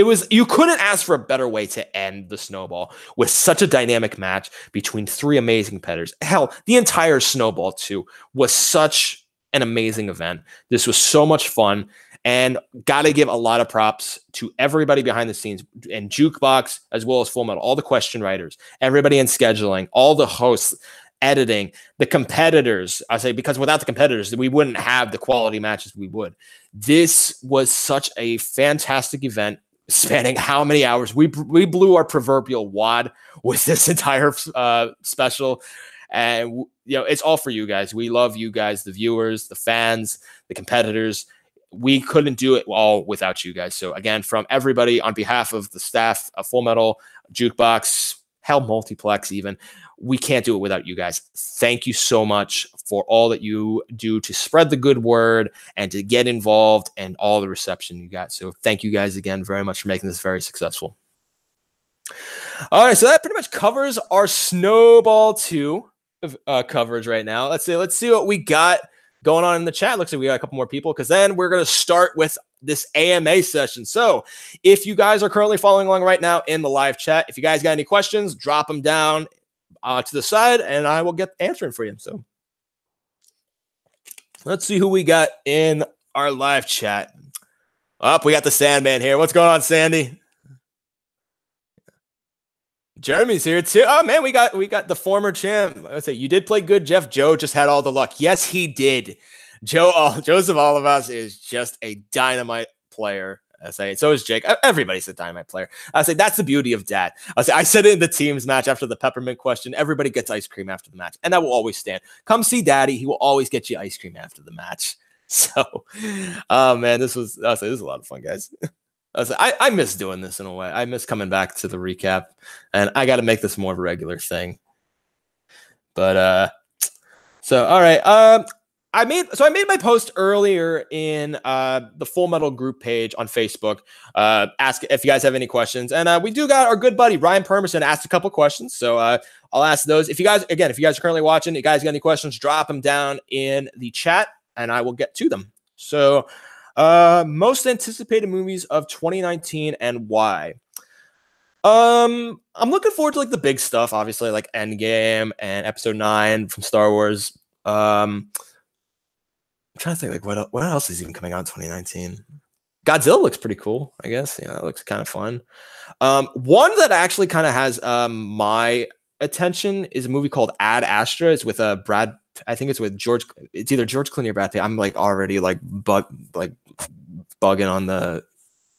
was, you couldn't ask for a better way to end the Snowball with such a dynamic match between three amazing competitors. Hell, the entire Snowball II was such an amazing event. This was so much fun, and got to give a lot of props to everybody behind the scenes and Jukebox as well as Full Metal, all the question writers, everybody in scheduling, all the hosts, editing, the competitors. I say, because without the competitors, we wouldn't have the quality matches we would. This was such a fantastic event, spanning how many hours? We blew our proverbial wad with this entire special, and it's all for you guys. We love you guys, the viewers, the fans, the competitors. We couldn't do it all without you guys. So again, from everybody, on behalf of the staff of Full Metal, Jukebox, hell, Multiplex even, we can't do it without you guys. Thank you so much for all that you do to spread the good word and to get involved and all the reception you got. So thank you guys again very much for making this very successful. All right, so that pretty much covers our Snowball II coverage right now. Let's see what we got going on in the chat. Looks like we got a couple more people, because then we're going to start with this AMA session. So if you guys are currently following along right now in the live chat, if you guys got any questions, drop them down to the side and I will get answering for you. So let's see who we got in our live chat. We got the Sandman here. What's going on, Sandy? Jeremy's here too. Oh man, we got the former champ. I would say you did play good, Jeff. Joe just had all the luck. Yes, he did. Joseph all of us is just a dynamite player. I say so is Jake. Everybody's a dynamite player. I say that's the beauty of Dad. I said it in the teams match after the peppermint question. Everybody gets ice cream after the match, and that will always stand. Come see Daddy. He will always get you ice cream after the match. So, oh man, this was a lot of fun, guys. I miss doing this in a way. I miss coming back to the recap, and I got to make this more of a regular thing. But so all right. I made my post earlier in the Full Metal group page on Facebook. Ask if you guys have any questions, and we do got our good buddy Ryan Permerson asked a couple questions, so I'll ask those. If you guys are currently watching, you guys got any questions, drop them down in the chat, and I will get to them. So, most anticipated movies of 2019 and why? I'm looking forward to like the big stuff, obviously, like Endgame and Episode 9 from Star Wars. I'm trying to think like what else is even coming out in 2019. Godzilla looks pretty cool, I guess. It looks kind of fun. One that actually kind of has my attention is a movie called Ad Astra. It's with I think it's with George. It's either George Clooney or Brad Pitt. I'm like already bugging on the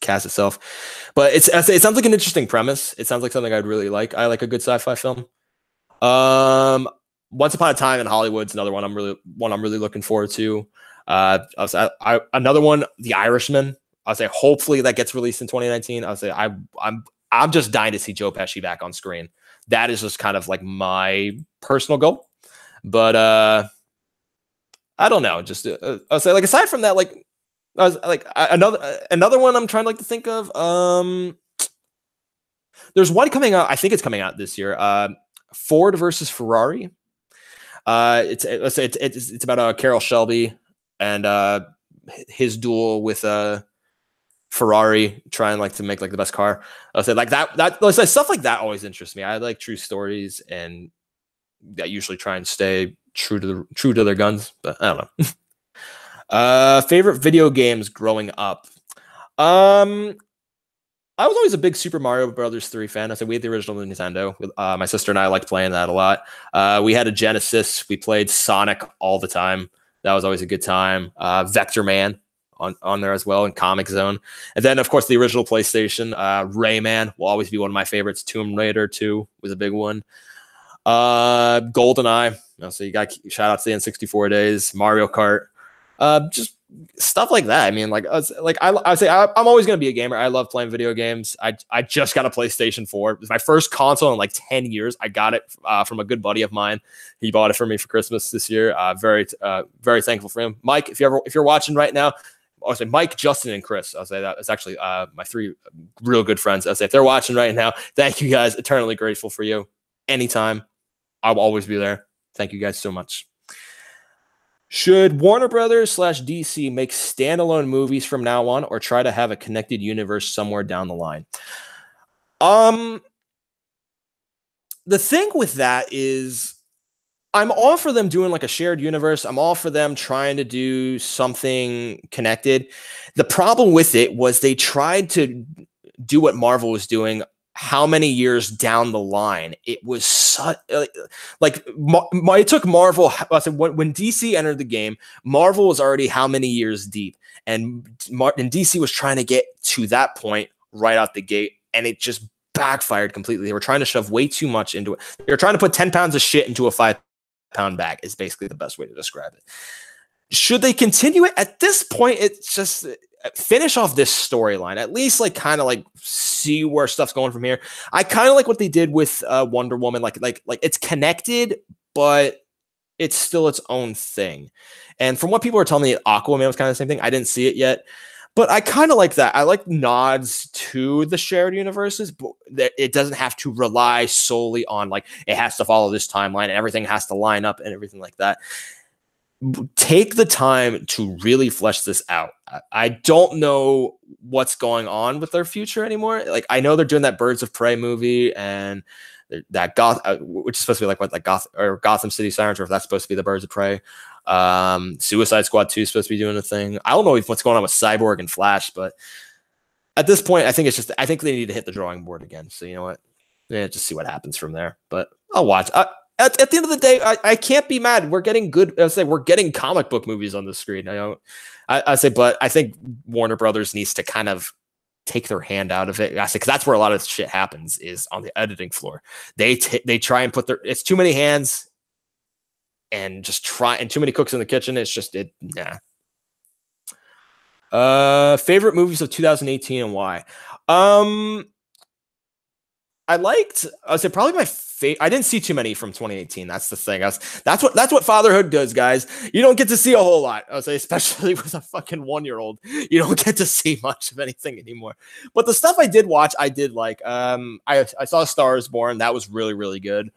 cast itself, but it sounds like an interesting premise. It sounds like something I'd really like. I like a good sci-fi film. Once Upon a Time in Hollywood's another one I'm really looking forward to. Another one, The Irishman. I'll say hopefully that gets released in 2019. I'll say I'm just dying to see Joe Pesci back on screen. That is just kind of like my personal goal. But I don't know. Just I'll say like aside from that, like I was like another one I'm trying to think of. There's one coming out. I think it's coming out this year. Ford versus Ferrari. It's about Carroll Shelby and his duel with Ferrari, trying to make the best car. I'll say that stuff like that always interests me. I like true stories, and that usually try and stay true to their guns. But I don't Favorite video games growing up. Um, I was always a big Super Mario Brothers 3 fan. I said we had the original Nintendo. My sister and I liked playing that a lot. We had a Genesis. We played Sonic all the time. That was always a good time. Vector Man on there as well, and Comic Zone. And then, of course, the original PlayStation. Rayman will always be one of my favorites. Tomb Raider 2 was a big one. GoldenEye. So you got shout out to the N64 days. Mario Kart. Just stuff like that. I mean, I say I'm always gonna be a gamer. I love playing video games. I just got a PlayStation 4. It was my first console in like 10 years. I got it from a good buddy of mine. He bought it for me for Christmas this year. Very thankful for him. Mike, if you're watching right now, I'll say Mike, Justin, and Chris. I'll say that it's actually my 3 real good friends. I'll say if they're watching right now, thank you guys. Eternally grateful for you. Anytime, I'll always be there. Thank you guys so much. Should Warner Brothers / DC make standalone movies from now on, or try to have a connected universe somewhere down the line? The thing with that is, I'm all for them doing like a shared universe. I'm all for them trying to do something connected. The problem with it was they tried to do what Marvel was doing. How many years down the line? It was such it took Marvel. When DC entered the game, Marvel was already how many years deep, and DC was trying to get to that point right out the gate, and it just backfired completely. They were trying to shove way too much into it. They were trying to put 10 pounds of shit into a 5-pound bag. Is basically the best way to describe it. Should they continue it? At this point, it's just finish off this storyline. At least kind of see where stuff's going from here. I kind of like what they did with Wonder Woman. Like it's connected, but it's still its own thing. And from what people are telling me, Aquaman was kind of the same thing. I didn't see it yet, but I kind of like that. I like nods to the shared universes, but that it doesn't have to rely solely on it has to follow this timeline and everything has to line up and everything like that. Take the time to really flesh this out. I don't know what's going on with their future anymore. I know they're doing that Birds of Prey movie and that which is supposed to be Gotham City Sirens, or if that's supposed to be the Birds of Prey. Suicide Squad 2 is supposed to be doing a thing. I don't know what's going on with Cyborg and Flash, but at this point, I think they need to hit the drawing board again. So you know what? Yeah, just see what happens from there. But I'll watch. At the end of the day, I can't be mad. We're getting good. We're getting comic book movies on the screen. But I think Warner Brothers needs to kind of take their hand out of it. I say because that's where a lot of shit happens is on the editing floor. They try and it's too many hands, and too many cooks in the kitchen. It's just nah. Favorite movies of 2018 and why? I said probably my favorite. I didn't see too many from 2018. That's the thing. That's what fatherhood does, guys. You don't get to see a whole lot. I would say, especially with a fucking 1-year-old, you don't get to see much of anything anymore. But the stuff I did watch, I did like. I saw Star is Born. That was really, really good.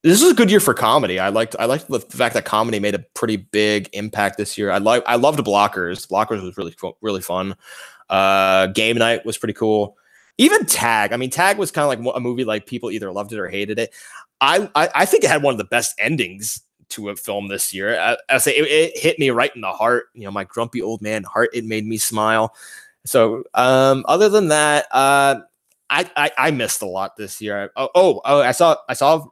This is a good year for comedy. I liked the fact that comedy made a pretty big impact this year. I loved Blockers. Blockers was really fun. Game Night was pretty cool. Even Tag. I mean, Tag was kind of like a movie people either loved it or hated it. I think it had one of the best endings to a film this year. I say it hit me right in the heart. My grumpy old man heart. It made me smile. So other than that, I missed a lot this year. I saw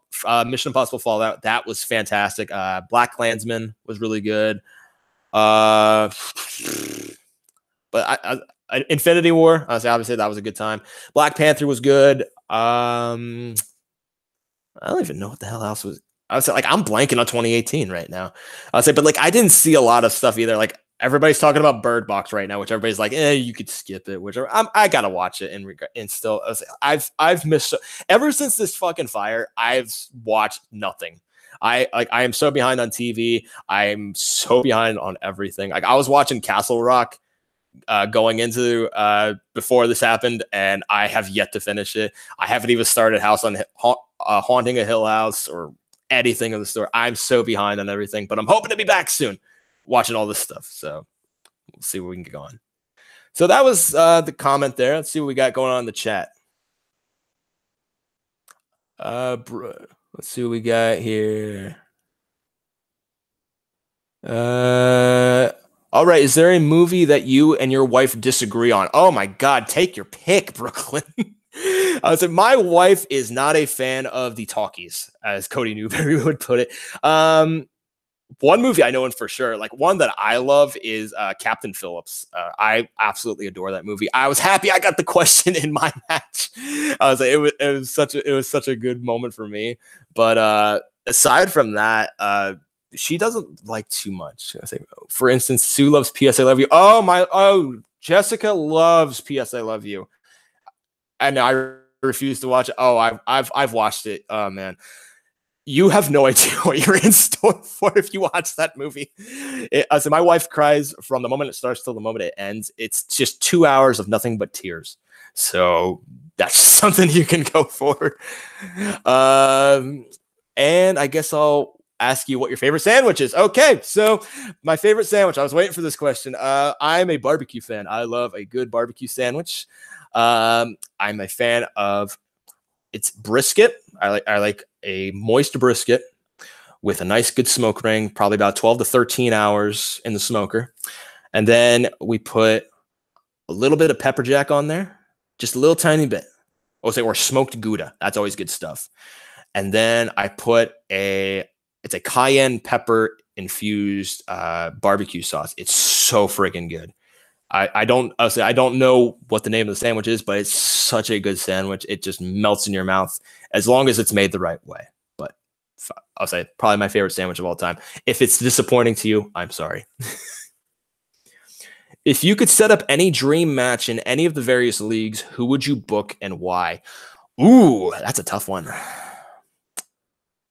Mission Impossible Fallout. That was fantastic. Black Klansman was really good. But Infinity War, obviously that was a good time. Black Panther was good. I don't even know what the hell else was. I was I'm blanking on 2018 right now. But I didn't see a lot of stuff either. Everybody's talking about Bird Box right now, which everybody's you could skip it. Which I gotta watch it and still, I've missed ever since this fucking fire. I've watched nothing. I am so behind on TV. I'm so behind on everything. I was watching Castle Rock going into before this happened, and I have yet to finish it. I haven't even started Haunting a Hill House or anything of the story. I'm so behind on everything, but I'm hoping to be back soon watching all this stuff. So we'll see where we can get going. So that was the comment there. Let's see what we got going on in the chat. Let's see what we got here. All right. Is there a movie that you and your wife disagree on? Oh my God, take your pick, Brooklyn. I was like, my wife is not a fan of the talkies, as Cody Newberry would put it. One movie I know in for sure, like one that I love is Captain Phillips. I absolutely adore that movie. I was happy I got the question in my match. I was like, it was such a good moment for me. But aside from that, she doesn't like too much. I think, for instance, Sue loves P.S. I Love You. Jessica loves P.S. I Love You, and I refuse to watch it. Oh, I've watched it. Oh man. You have no idea what you're in store for if you watch that movie. So my wife cries from the moment it starts till the moment it ends. It's just 2 hours of nothing but tears. So that's something you can go for. And I guess I'll ask you what your favorite sandwich is. Okay, so my favorite sandwich. I was waiting for this question. I'm a barbecue fan. I love a good barbecue sandwich. I'm a fan of it's brisket. I like a moist brisket with a nice good smoke ring, probably about 12 to 13 hours in the smoker. And then we put a little bit of pepper jack on there, just a little tiny bit. Or smoked Gouda. That's always good stuff. And then I put it's a cayenne pepper infused barbecue sauce. It's so freaking good. I don't know what the name of the sandwich is, but it's such a good sandwich. It just melts in your mouth as long as it's made the right way. But I'll say probably my favorite sandwich of all time. If it's disappointing to you, I'm sorry. If you could set up any dream match in any of the various leagues, who would you book and why? Ooh, that's a tough one.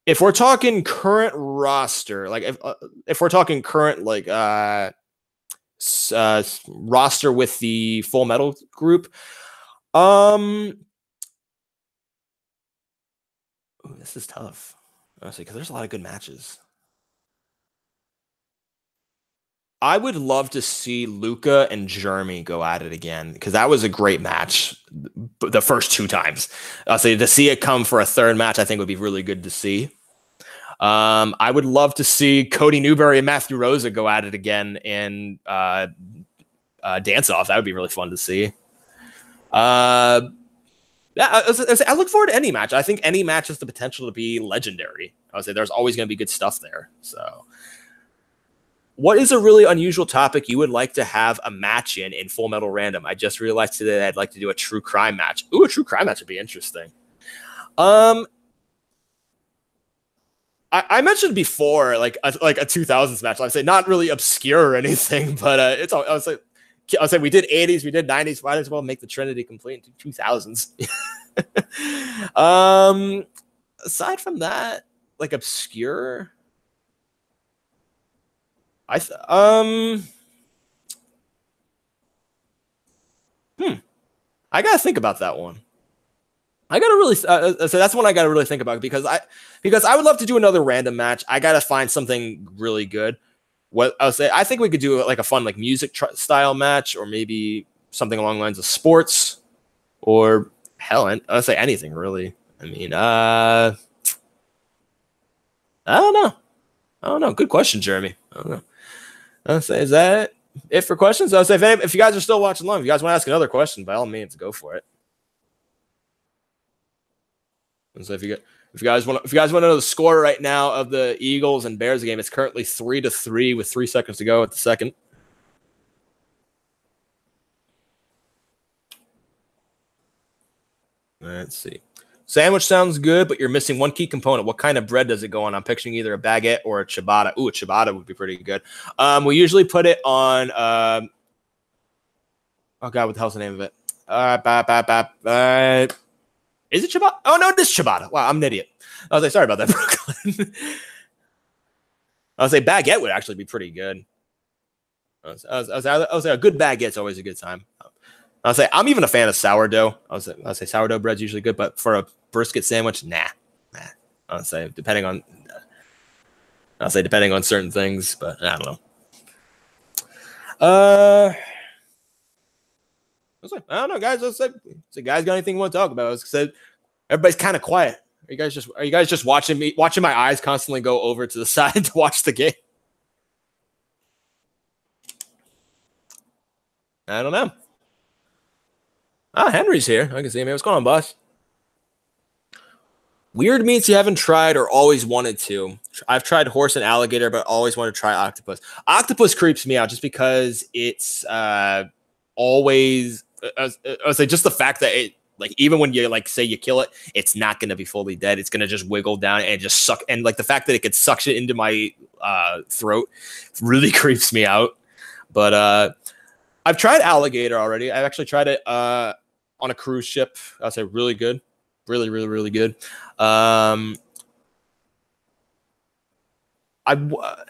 If we're talking current roster, like if we're talking current roster with the Full Metal group, this is tough, honestly, because there's a lot of good matches. I would love to see Luca and Jeremy go at it again because that was a great match the first two times. I'll say to see it come for a third match, I think would be really good to see. I would love to see Cody Newberry and Matthew Rosa go at it again in Dance Off. That would be really fun to see. Yeah, I look forward to any match. I think any match has the potential to be legendary. I would say there's always going to be good stuff there. So. What is a really unusual topic you would like to have a match in Full Metal Random? I just realized today that I'd like to do a true crime match. Ooh, a true crime match would be interesting. I mentioned before, like a 2000s match. I'd say not really obscure or anything, but I was like, we did 80s, we did 90s. Might as well make the Trinity complete into 2000s. Aside from that, like obscure. I gotta think about that one. I gotta really so that's one I gotta really think about because I would love to do another random match. I gotta find something really good. What I would say, I think we could do like a fun like music style match, or maybe something along the lines of sports, or hell, I'd say anything really. I mean, I don't know. Good question, Jeremy. I don't know. I'll say, is that it for questions? I'll say, if you guys are still watching along, if you guys want to ask another question, by all means, go for it. And so if you guys want to know the score right now of the Eagles and Bears game, it's currently 3-3 with 3 seconds to go at the second. Let's see. Sandwich sounds good, but you're missing one key component. What kind of bread does it go on? I'm picturing either a baguette or a ciabatta. Ooh, a ciabatta would be pretty good. We usually put it on. Oh God, what the hell's the name of it? Is it ciabatta? Oh no, it is ciabatta. Wow, I'm an idiot. I was like, sorry about that, Brooklyn. I was like, baguette would actually be pretty good. I was like, a good baguette's always a good time. I'll say I'm even a fan of sourdough. I'll say sourdough bread's usually good, but for a brisket sandwich, nah. I'll say depending on certain things, but I don't know. I don't know, guys. So guys, got anything you want to talk about? I said everybody's kind of quiet. Are you guys just watching my eyes constantly go over to the side to watch the game? I don't know. Oh, Henry's here. I can see him. What's going on, boss? Weird meats you haven't tried or always wanted to. I've tried horse and alligator, but always wanted to try octopus. Octopus creeps me out just because it's always. I would say just the fact that it, like, even when you like say you kill it, it's not going to be fully dead. It's going to just wiggle down and just suck. And like the fact that it could suction into my throat really creeps me out. But I've tried alligator already. I've actually tried it on a cruise ship. I'll say really good. Really, really, really good.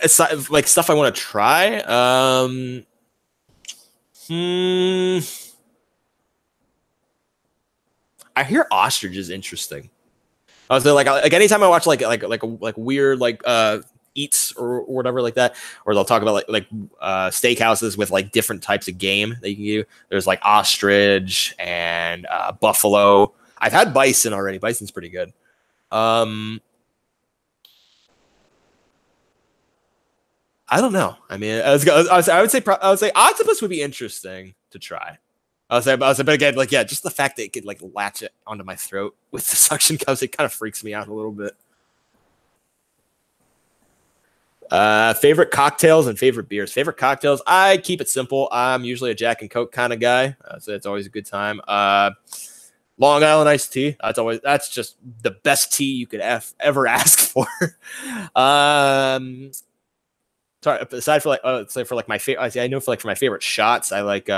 It's like stuff I want to try. I hear ostrich is interesting. I was like anytime I watch like weird eats or whatever like that, or they'll talk about like steakhouses with like different types of game that you can do. There's like ostrich and buffalo. I've had bison already. Bison's pretty good. I don't know. I mean, I would say octopus would be interesting to try. But again, like, yeah, just the fact that it could like latch it onto my throat with the suction cups, it kind of freaks me out a little bit. Favorite cocktails and favorite beers. Favorite cocktails, I keep it simple. I'm usually a Jack and Coke kind of guy, so it's always a good time. Long Island iced tea. That's just the best tea you could ever ask for. Sorry, aside for like, say for like my favorite, I know for my favorite shots, I like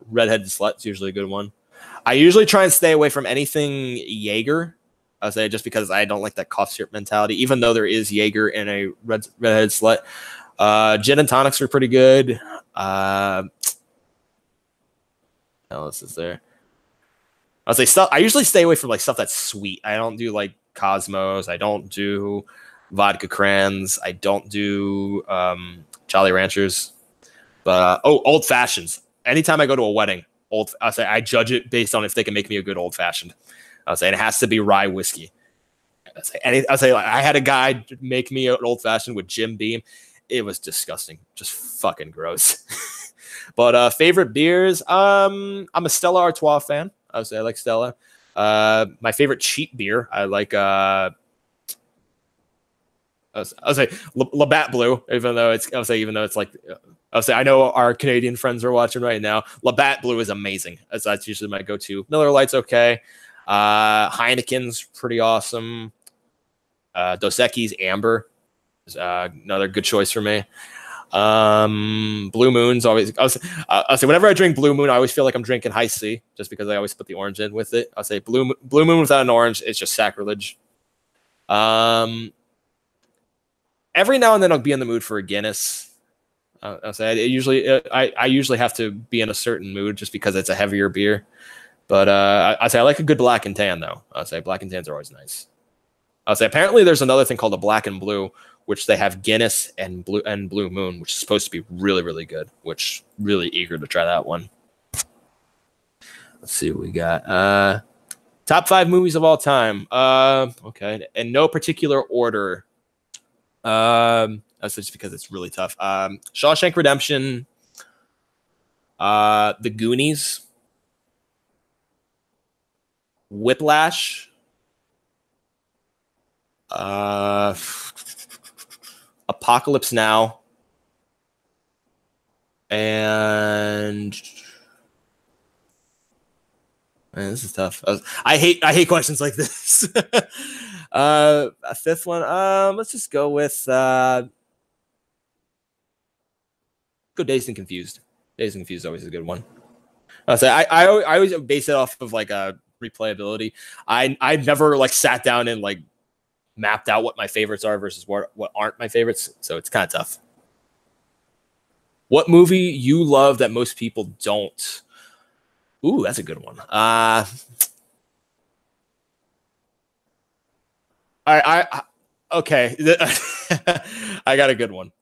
Redheaded Slut's usually a good one. I usually try and stay away from anything Jaeger. I say just because I don't like that cough syrup mentality, even though there is Jaeger in a Redheaded Slut. Gin and tonics are pretty good. What else is there? I would say stuff. I usually stay away from like stuff that's sweet. I don't do like Cosmos. I don't do vodka crayons. I don't do Jolly Ranchers. But old fashions. Anytime I go to a wedding, I'll say I judge it based on if they can make me a good old fashioned. I'll say it has to be rye whiskey. I'll say I had a guy make me an old fashioned with Jim Beam. It was disgusting, just fucking gross. But favorite beers, I'm a Stella Artois fan. I would say I like Stella. My favorite cheap beer, I like. I'll say Labatt Blue, even though it's like. I'll say I know our Canadian friends are watching right now. Labatt Blue is amazing. That's usually my go-to. Miller Lite's okay. Heineken's pretty awesome. Dos Equis Amber is another good choice for me. Blue Moon's always. I'll say whenever I drink Blue Moon, I always feel like I'm drinking High C, just because I always put the orange in with it. I'll say Blue Moon without an orange is just sacrilege. Every now and then I'll be in the mood for a Guinness. I'll say I usually have to be in a certain mood just because it's a heavier beer. But I say I like a good black and tan though. I'll say black and tans are always nice. I'll say apparently there's another thing called a black and blue, which they have Guinness and Blue Moon, which is supposed to be really, really good, which really eager to try that one. Let's see what we got. Top 5 movies of all time. Okay. In no particular order. That's just because it's really tough. Shawshank Redemption. The Goonies. Whiplash. Apocalypse Now, and man, this is tough. I hate questions like this. A fifth one. Let's just go with go Dazed and Confused. Dazed and Confused is always a good one. I always base it off of like a replayability. I've never like sat down and like mapped out what my favorites are versus what aren't my favorites, so it's kind of tough. What movie you love that most people don't? Ooh, that's a good one. Okay. I got a good one.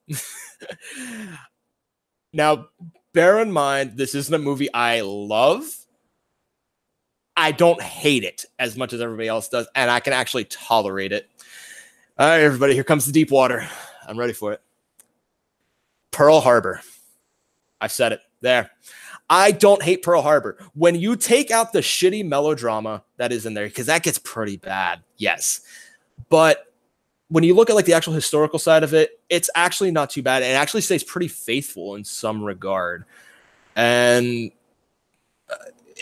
Now, bear in mind, this isn't a movie I love. I don't hate it as much as everybody else does, and I can actually tolerate it. All right, everybody, here comes the deep water. I'm ready for it. Pearl Harbor. I said it. There. I don't hate Pearl Harbor. When you take out the shitty melodrama that is in there, because that gets pretty bad, yes. But when you look at like the actual historical side of it, it's actually not too bad. It actually stays pretty faithful in some regard. And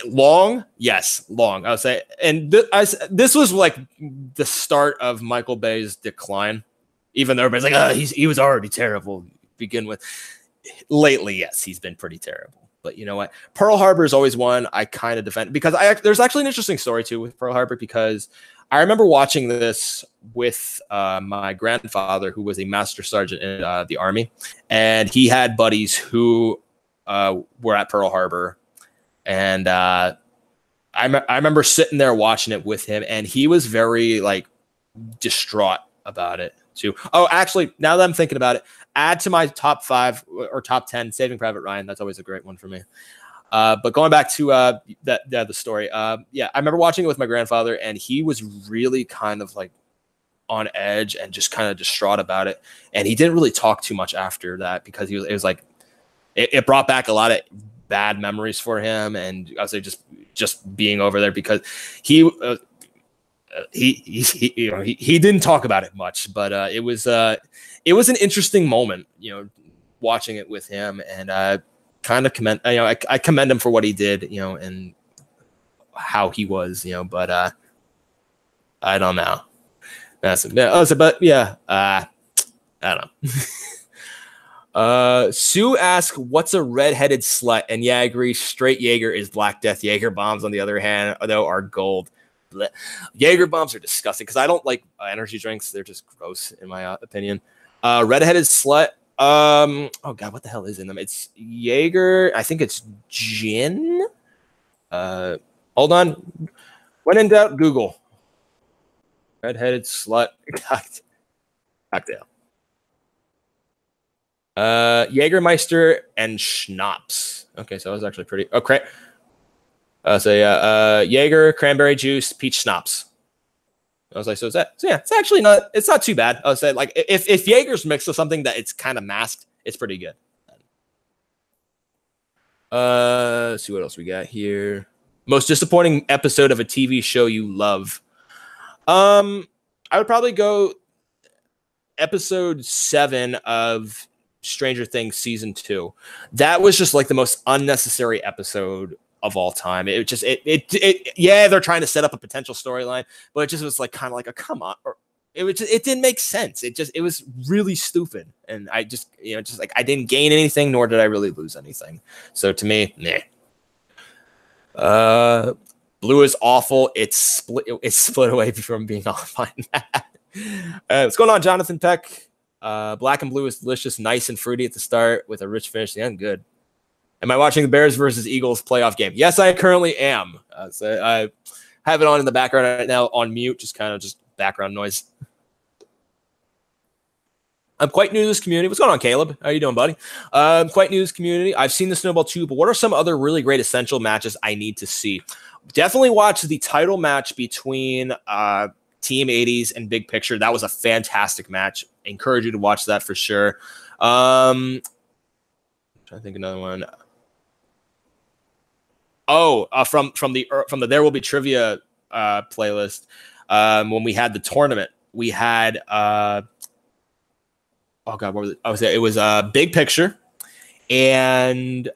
long, yes, long. I would say, and this was like the start of Michael Bay's decline. Even though everybody's like, he was already terrible to begin with. Lately, yes, he's been pretty terrible. But you know what? Pearl Harbor is always one I kind of defend because there's actually an interesting story too with Pearl Harbor because I remember watching this with my grandfather, who was a master sergeant in the Army, and he had buddies who were at Pearl Harbor, and I remember sitting there watching it with him, and he was very like distraught about it too. Oh, actually, now that I'm thinking about it, add to my top 5 or top 10 Saving Private Ryan. That's always a great one for me. But going back to the story, yeah, I remember watching it with my grandfather, and he was really kind of like on edge and just kind of distraught about it. And he didn't really talk too much after that because it was like it brought back a lot of bad memories for him, and I would say just being over there because he didn't talk about it much, but it was an interesting moment, watching it with him, and kind of commend, I commend him for what he did, and how he was, but I don't know. But yeah, I don't know. Sue asks, what's a redheaded slut? And yeah, I agree. Straight Jaeger is Black Death. Jaeger bombs, on the other hand, though, are gold. Blech. Jaeger bombs are disgusting because I don't like energy drinks. They're just gross in my opinion. Redheaded slut. Oh god, what the hell is in them? It's Jaeger. I think it's gin. Hold on. When in doubt, Google. Redheaded slut cocktail. Jägermeister and schnapps. Okay, so that was actually pretty. Okay. Jaeger, cranberry juice, peach schnapps. I was like, so yeah, it's actually not too bad. I was saying, like, if Jaeger's mixed with something that it's kind of masked, it's pretty good. Let's see what else we got here. Most disappointing episode of a TV show you love. I would probably go episode 7 of Stranger Things season 2. That was just like the most unnecessary episode of all time. It just yeah, they're trying to set up a potential storyline, but it just was like kind of like a come on, or it didn't make sense. It was really stupid, and I just just like I didn't gain anything, nor did I really lose anything. So to me, nah. Blue is awful. It's split away from being offline. What's going on, Jonathan Peck? Black and blue is delicious, nice and fruity at the start with a rich finish. The end, good. Am I watching the Bears versus Eagles playoff game? Yes, I currently am. So I have it on in the background right now on mute, just background noise. I'm quite new to this community. What's going on, Caleb? How you doing, buddy? I'm quite new to this community. I've seen the Snowball II, but what are some other really great essential matches I need to see? Definitely watch the title match between Team 80s and Big Picture. That was a fantastic match. I encourage you to watch that for sure. I'm trying to think another one. From the There Will Be Trivia playlist. When we had the tournament, we had oh god, what was it? It was Big Picture, and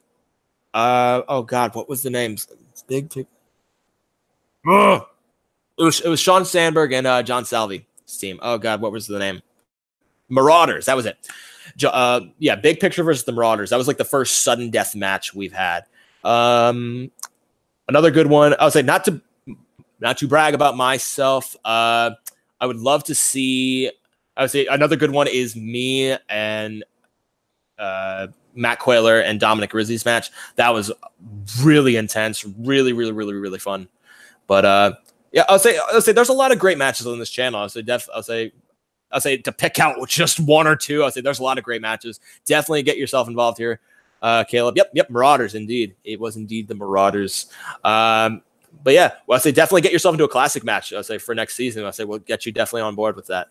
oh god, what was the names? Big Picture. It was Sean Sandberg and John Salvy's team. Oh god, what was the name? Marauders. That was it. Yeah, Big Picture versus the Marauders. That was like the first sudden death match we've had. Another good one. I would say not to brag about myself. I would love to see. I would say another good one is me and Matt Quayler and Dominic Rizzi's match. That was really intense, really fun. But yeah, I'll say there's a lot of great matches on this channel. I'll say to pick out just one or two. I'll say there's a lot of great matches. Definitely get yourself involved here. Caleb. Yep. Marauders. Indeed. It was indeed the Marauders. But yeah, well, I say definitely get yourself into a classic match. I'll say for next season. I'll say we'll get you definitely on board with that.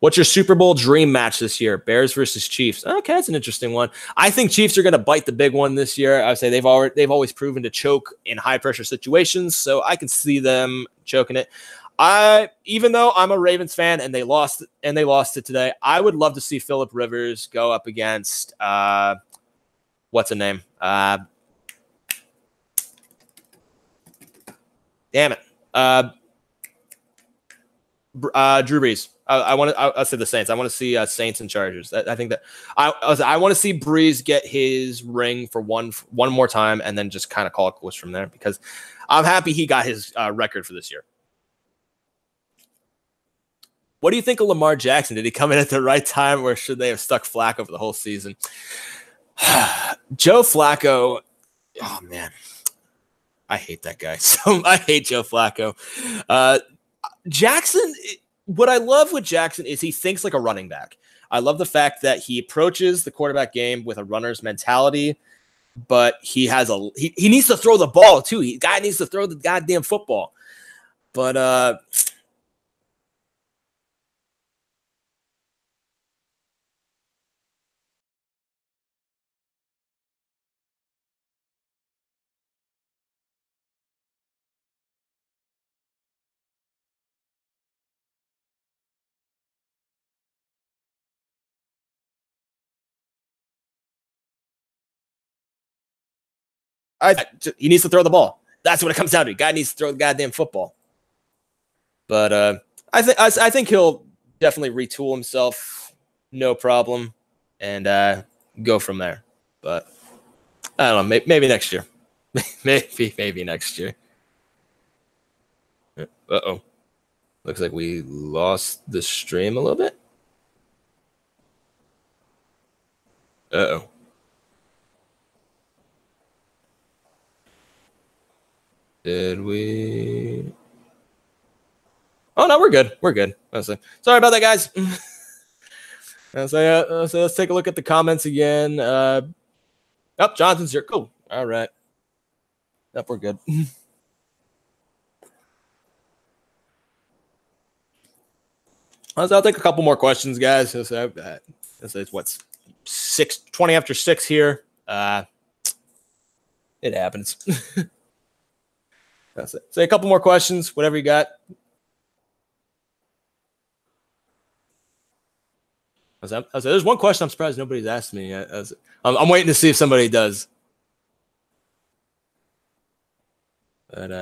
What's your Super Bowl dream match this year? Bears versus Chiefs. Okay, that's an interesting one. I think Chiefs are going to bite the big one this year. I would say they've always proven to choke in high pressure situations, so I can see them choking it. Even though I'm a Ravens fan and they lost it today, I would love to see Phillip Rivers go up against what's a name? Damn it. Drew Brees. I'll say the Saints. I want to see Saints and Chargers. I think that I want to see Brees get his ring for one more time and then just kind of call it quits from there, because I'm happy he got his record for this year. What do you think of Lamar Jackson? Did he come in at the right time, or should they have stuck Flacco for the whole season? Joe Flacco. Oh man, I hate that guy. So I hate Joe Flacco. Jackson. What I love with Jackson is he thinks like a running back. I love the fact that he approaches the quarterback game with a runner's mentality, but he needs to throw the ball too. The guy needs to throw the goddamn football. But he needs to throw the ball. That's what it comes down to. Guy needs to throw the goddamn football. But I think he'll definitely retool himself, no problem, and go from there. But I don't know. Maybe next year. maybe next year. Uh-oh. Looks like we lost the stream a little bit. Uh-oh. Did we? Oh, no, we're good. We're good. Honestly. Sorry about that, guys. So let's take a look at the comments again. Jonathan's here. Cool. All right. Yep, we're good. I'll take a couple more questions, guys. It's what's 6:20 after 6 here. It happens. That's it. Say a couple more questions, whatever you got. There's one question I'm surprised nobody's asked me yet. I'm waiting to see if somebody does. But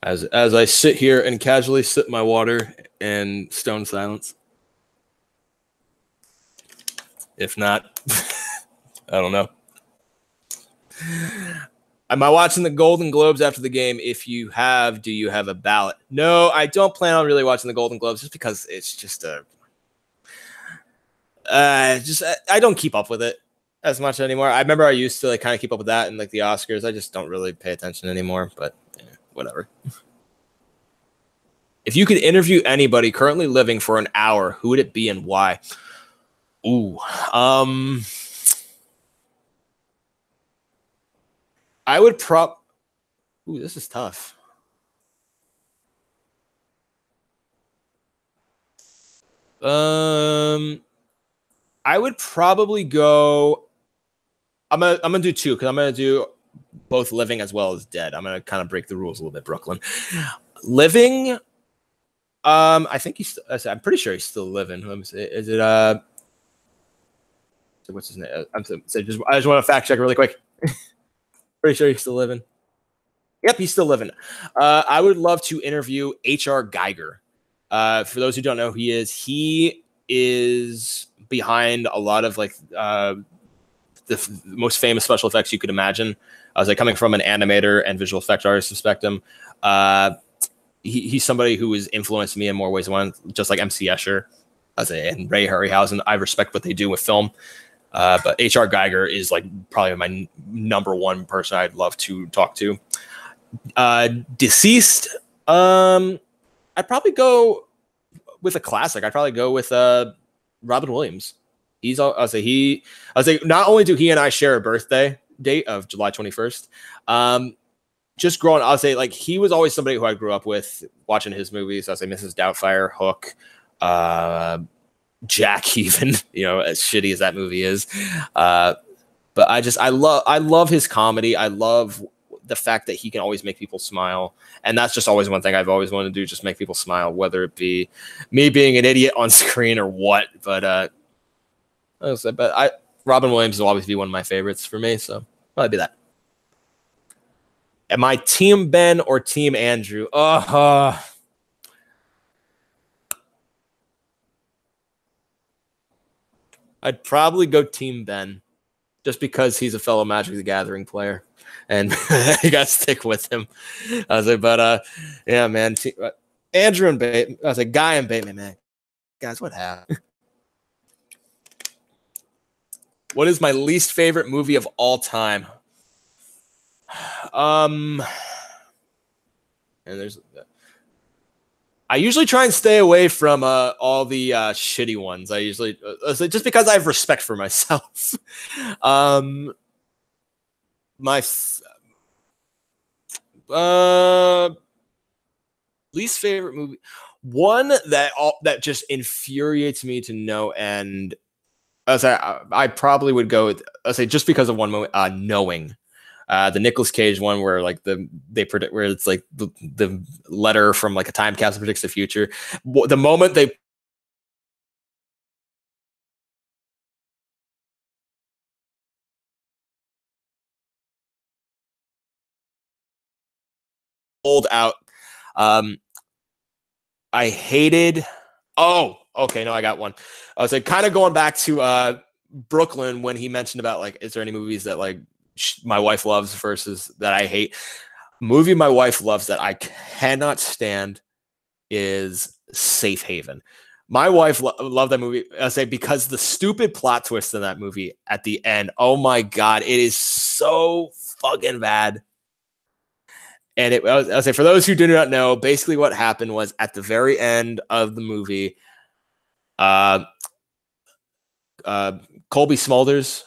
as I sit here and casually sip my water in stone silence. If not, I don't know. Am I watching the Golden Globes after the game? If you have, do you have a ballot? No, I don't plan on really watching the Golden Globes just because it's just I don't keep up with it as much anymore. I remember I used to like kind of keep up with that and like the Oscars. I just don't really pay attention anymore, but whatever. If you could interview anybody currently living for an hour, who would it be and why? Ooh, I would Ooh, this is tough. I would probably go. I'm gonna do two because I'm gonna do both living as well as dead. I'm gonna kind of break the rules a little bit. Brooklyn, living. I think I'm pretty sure he's still living. Let me see. Is it what's his name? I just want to fact check really quick. Pretty sure he's still living. Yep, he's still living. I would love to interview H.R. Geiger. For those who don't know who he is behind a lot of like the most famous special effects you could imagine. I was like coming from an animator and visual effect artist perspective. He's somebody who has influenced me in more ways than one, just like MC Escher, and Ray Harryhausen. I respect what they do with film. But H.R. Geiger is like probably my number one person I'd love to talk to. Deceased, I'd probably go with a classic. I'd probably go with Robin Williams. I'll say not only do he and I share a birthday date of July 21st, just growing, I'll say like he was always somebody who I grew up with watching his movies. I'll say Mrs. Doubtfire, Hook, Jack, even, as shitty as that movie is. But I love his comedy. I love the fact that he can always make people smile. And that's just always one thing I've always wanted to do, just make people smile, whether it be me being an idiot on screen or what. But Robin Williams will always be one of my favorites for me. So probably be that. Am I Team Ben or Team Andrew? I'd probably go Team Ben, just because he's a fellow Magic the Gathering player, and you got to stick with him. I was like, but yeah, man, Andrew and Bateman. I was like, Guy and Bateman, man, guys, what happened? What is my least favorite movie of all time? And I usually try and stay away from all the shitty ones. I usually just because I have respect for myself. My least favorite movie, one that just infuriates me to no end. I probably would go with, just because of one moment, Knowing. The Nicolas Cage one where like they predict, where it's like the letter from like a time capsule predicts the future. The moment they pulled out, I hated. Oh, okay, no, I got one. I was like kind of going back to Brooklyn when he mentioned about like, is there any movies that like my wife loves versus that I hate? Movie my wife loves that I cannot stand is Safe Haven. My wife loved that movie. I say because the stupid plot twist in that movie at the end. Oh my god, it is so fucking bad. And I'll say for those who do not know, basically what happened was at the very end of the movie, Colby Smulders'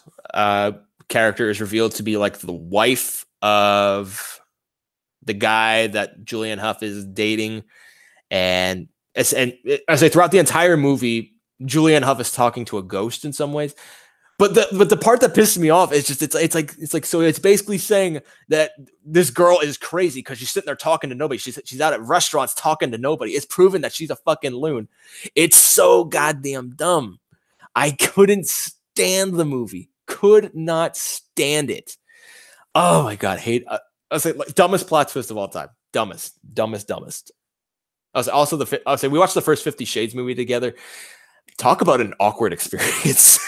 character is revealed to be like the wife of the guy that Julianne Hough is dating, and I say throughout the entire movie, Julianne Hough is talking to a ghost in some ways. But the part that pisses me off is just it's like so it's basically saying that this girl is crazy because she's sitting there talking to nobody. She's out at restaurants talking to nobody. It's proven that she's a fucking loon. It's so goddamn dumb. I couldn't stand the movie. Could not stand it. Oh my god, hate. I was like dumbest plot twist of all time. Dumbest. I was also we watched the first 50 Shades movie together. Talk about an awkward experience.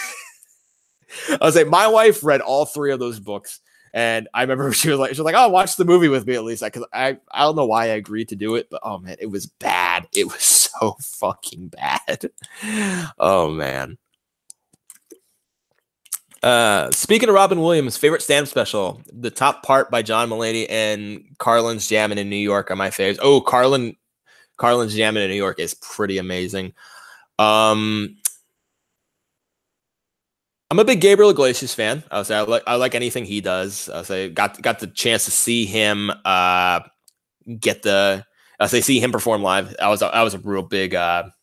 I was like, my wife read all 3 of those books, and I remember she was like, "Oh, watch the movie with me at least." I don't know why I agreed to do it, but oh man, it was bad. It was so fucking bad. Oh man. Speaking of Robin Williams, favorite stand-up special, The Top Part by John Mulaney and Carlin's Jammin' in New York are my favorites. Oh, Carlin's Jammin' in New York is pretty amazing. I'm a big Gabriel Iglesias fan. I like anything he does. Got the chance to see him see him perform live. That was a real big that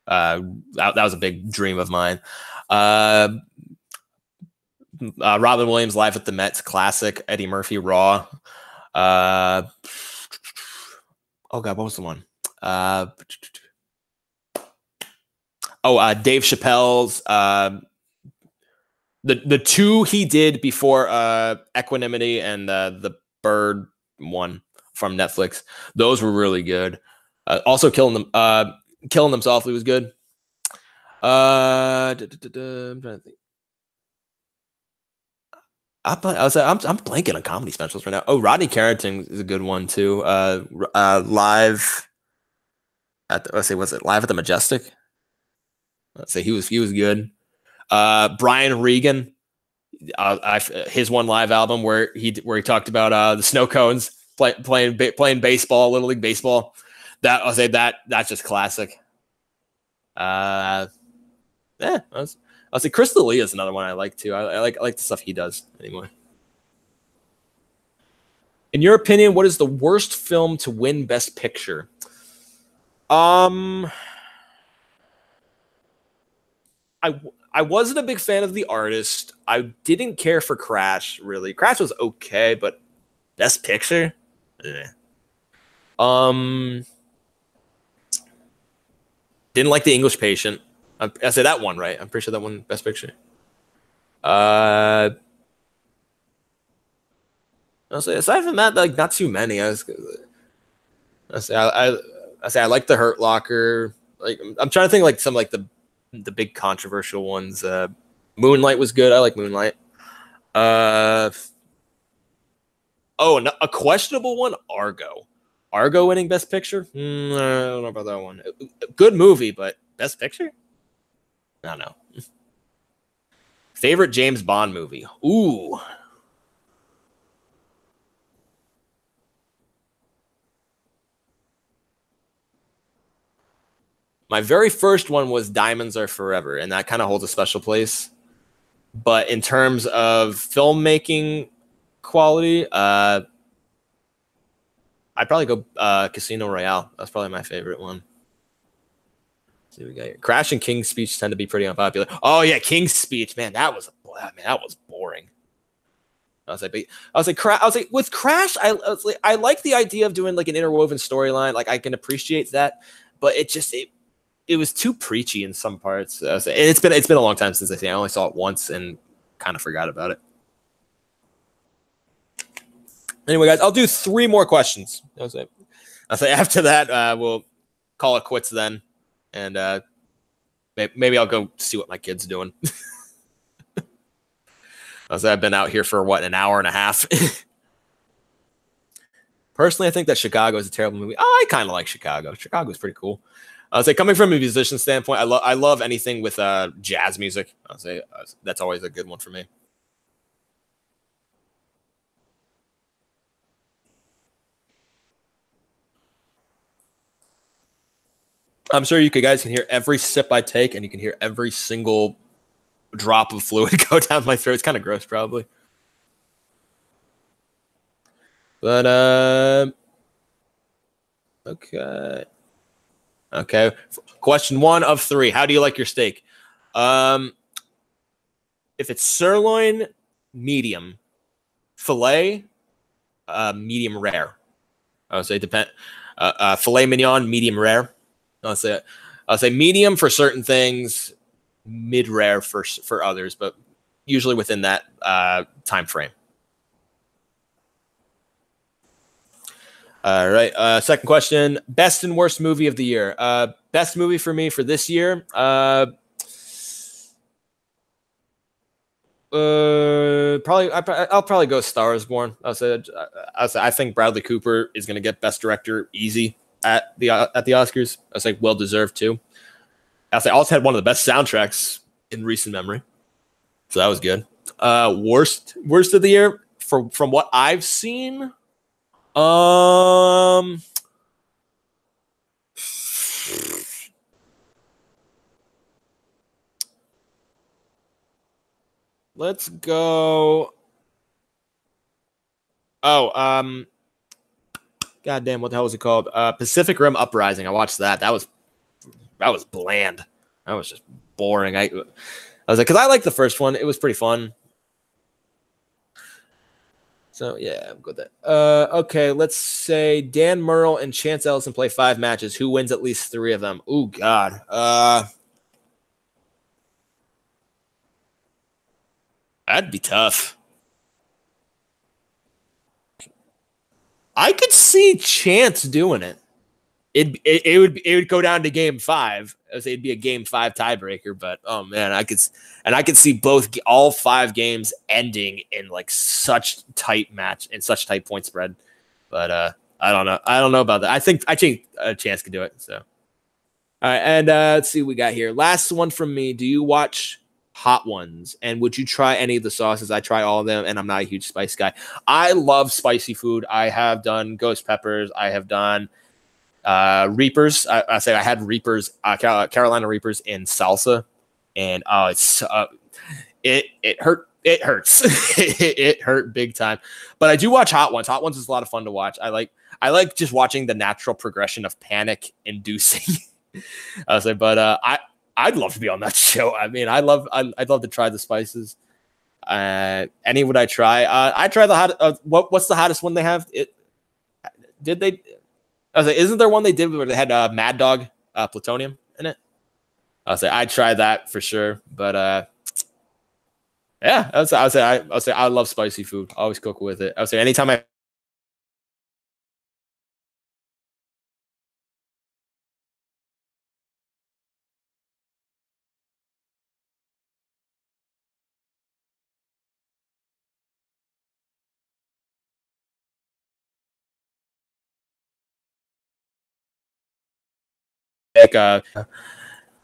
was a big dream of mine. Robin Williams live at the Mets, classic. Eddie Murphy Raw. Oh god, what was the one? Dave Chappelle's the 2 he did before Equanimity and the Bird one from Netflix. Those were really good. Also Killing Them Softly was good. I'm trying to think. I'm blanking on comedy specials right now. Oh, Rodney Carrington is a good one too. Live at Live at the Majestic? Let's say he was good. Brian Regan, his one live album where he talked about the snow cones playing baseball, Little League baseball. That's just classic. I'll say Chris D'Elia is another one I like too. I like the stuff he does anyway. In your opinion, what is the worst film to win Best Picture? Um, I I wasn't a big fan of The Artist. I didn't care for Crash, really. Crash was okay, but Best Picture? Eh. Um, didn't like The English Patient. I say that one, right? I'm pretty sure that one Best Picture. Uh, I'll say aside from that, like not too many. I say I like The Hurt Locker. Like I'm trying to think like some like the big controversial ones. Moonlight was good. I like Moonlight. Uh, no, a questionable one, Argo. Argo winning Best Picture? I don't know about that one. Good movie, but Best Picture? I don't know. Favorite James Bond movie? Ooh. My very first one was Diamonds Are Forever, and that kind of holds a special place. But in terms of filmmaking quality, I'd probably go Casino Royale. That's probably my favorite one. Let's see what we got here. Crash and King's Speech tend to be pretty unpopular. Oh yeah, King's Speech, man, that was boring. I was like with Crash, I like the idea of doing like an interwoven storyline. Like I can appreciate that, but it was too preachy in some parts. And it's been a long time since I only saw it once and kind of forgot about it. Anyway, guys, I'll do 3 more questions. I'll say after that, we'll call it quits then, and maybe I'll go see what my kid's doing. I've been out here for an hour and a half. Personally, I think that Chicago is a terrible movie. Oh, I kind of like Chicago. Chicago's pretty cool. I'll say coming from a musician standpoint, I love anything with jazz music. I'll say that's always a good one for me. I'm sure you guys can hear every sip I take, and you can hear every single drop of fluid go down my throat. It's kind of gross, probably. But okay. Okay. Question 1 of 3. How do you like your steak? If it's sirloin, medium. Filet, medium rare. I would say filet mignon, medium rare. I'll say medium for certain things, mid rare for others, but usually within that time frame. All right. Second question: best and worst movie of the year. Best movie for me for this year. Probably I'll probably go Star is Born. I think Bradley Cooper is going to get Best Director easy at the Oscars. I was like well deserved too. I also had one of the best soundtracks in recent memory, so that was good. Worst of the year from what I've seen. Let's go. Oh, goddamn, what the hell was it called? Pacific Rim Uprising. I watched that. That was bland. That was just boring. I was like, because I liked the first one. It was pretty fun. So yeah, I'm good with that. Okay, let's say Dan Murrell and Chance Ellison play 5 matches. Who wins at least 3 of them? Oh God. That'd be tough. I could see Chance doing it. It would go down to game 5. I would say it'd be a game 5 tiebreaker, but oh man, I could see all 5 games ending in like such tight match and such tight point spread. But I don't know. I don't know about that. I think a Chance could do it. So all right, and let's see what we got here. Last one from me. Do you watch Hot Ones? And would you try any of the sauces? I try all of them, and I'm not a huge spice guy. I love spicy food. I have done ghost peppers. I have done Reapers. I had Reapers, Carolina Reapers in salsa, and it hurt it hurts. It hurt big time. But I do watch Hot Ones. Hot Ones is a lot of fun to watch. I like just watching the natural progression of panic inducing. I was like, but I'd love to be on that show. I mean, I'd love to try the spices. Any would I try? I try the hot. What's the hottest one they have? Did they? I was like, isn't there one they did where they had Mad Dog plutonium in it? I was like, I'd try that for sure. But yeah, I would say I love spicy food. I always cook with it. I would say anytime I like.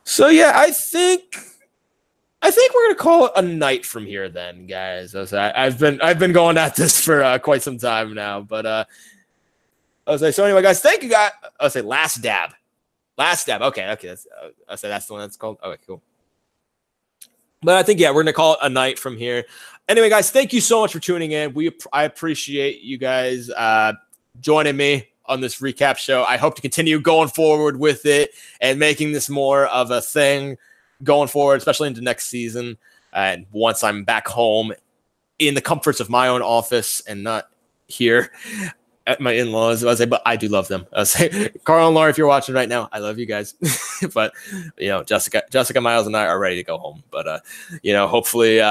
So yeah, I think we're gonna call it a night from here, then, guys. I've been going at this for quite some time now, but I was like, so anyway, guys, thank you, guys. I was say last dab. Okay, that's the one that's called. Okay, cool. But I think we're gonna call it a night from here. Anyway, guys, thank you so much for tuning in. I appreciate you guys joining me on this recap show. I hope to continue going forward with it and making this more of a thing going forward, especially into next season. And once I'm back home in the comforts of my own office and not here at my in-laws, I was like, but I do love them. I was like, Carl and Laura, if you're watching right now, I love you guys. But Jessica, Miles, and I are ready to go home. But hopefully,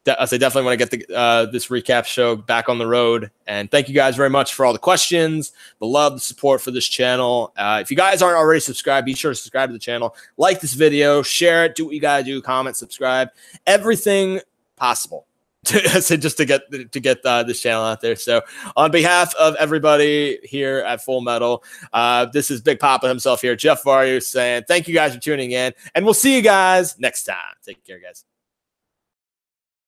I say definitely want to get this recap show back on the road. And thank you guys very much for all the questions, the love, the support for this channel. If you guys aren't already subscribed, be sure to subscribe to the channel, like this video, share it, do what you gotta do, comment, subscribe, everything possible just to get this channel out there. So on behalf of everybody here at Full Metal, this is Big Poppa himself here, Jeff Varju, saying thank you guys for tuning in, and we'll see you guys next time. Take care, guys.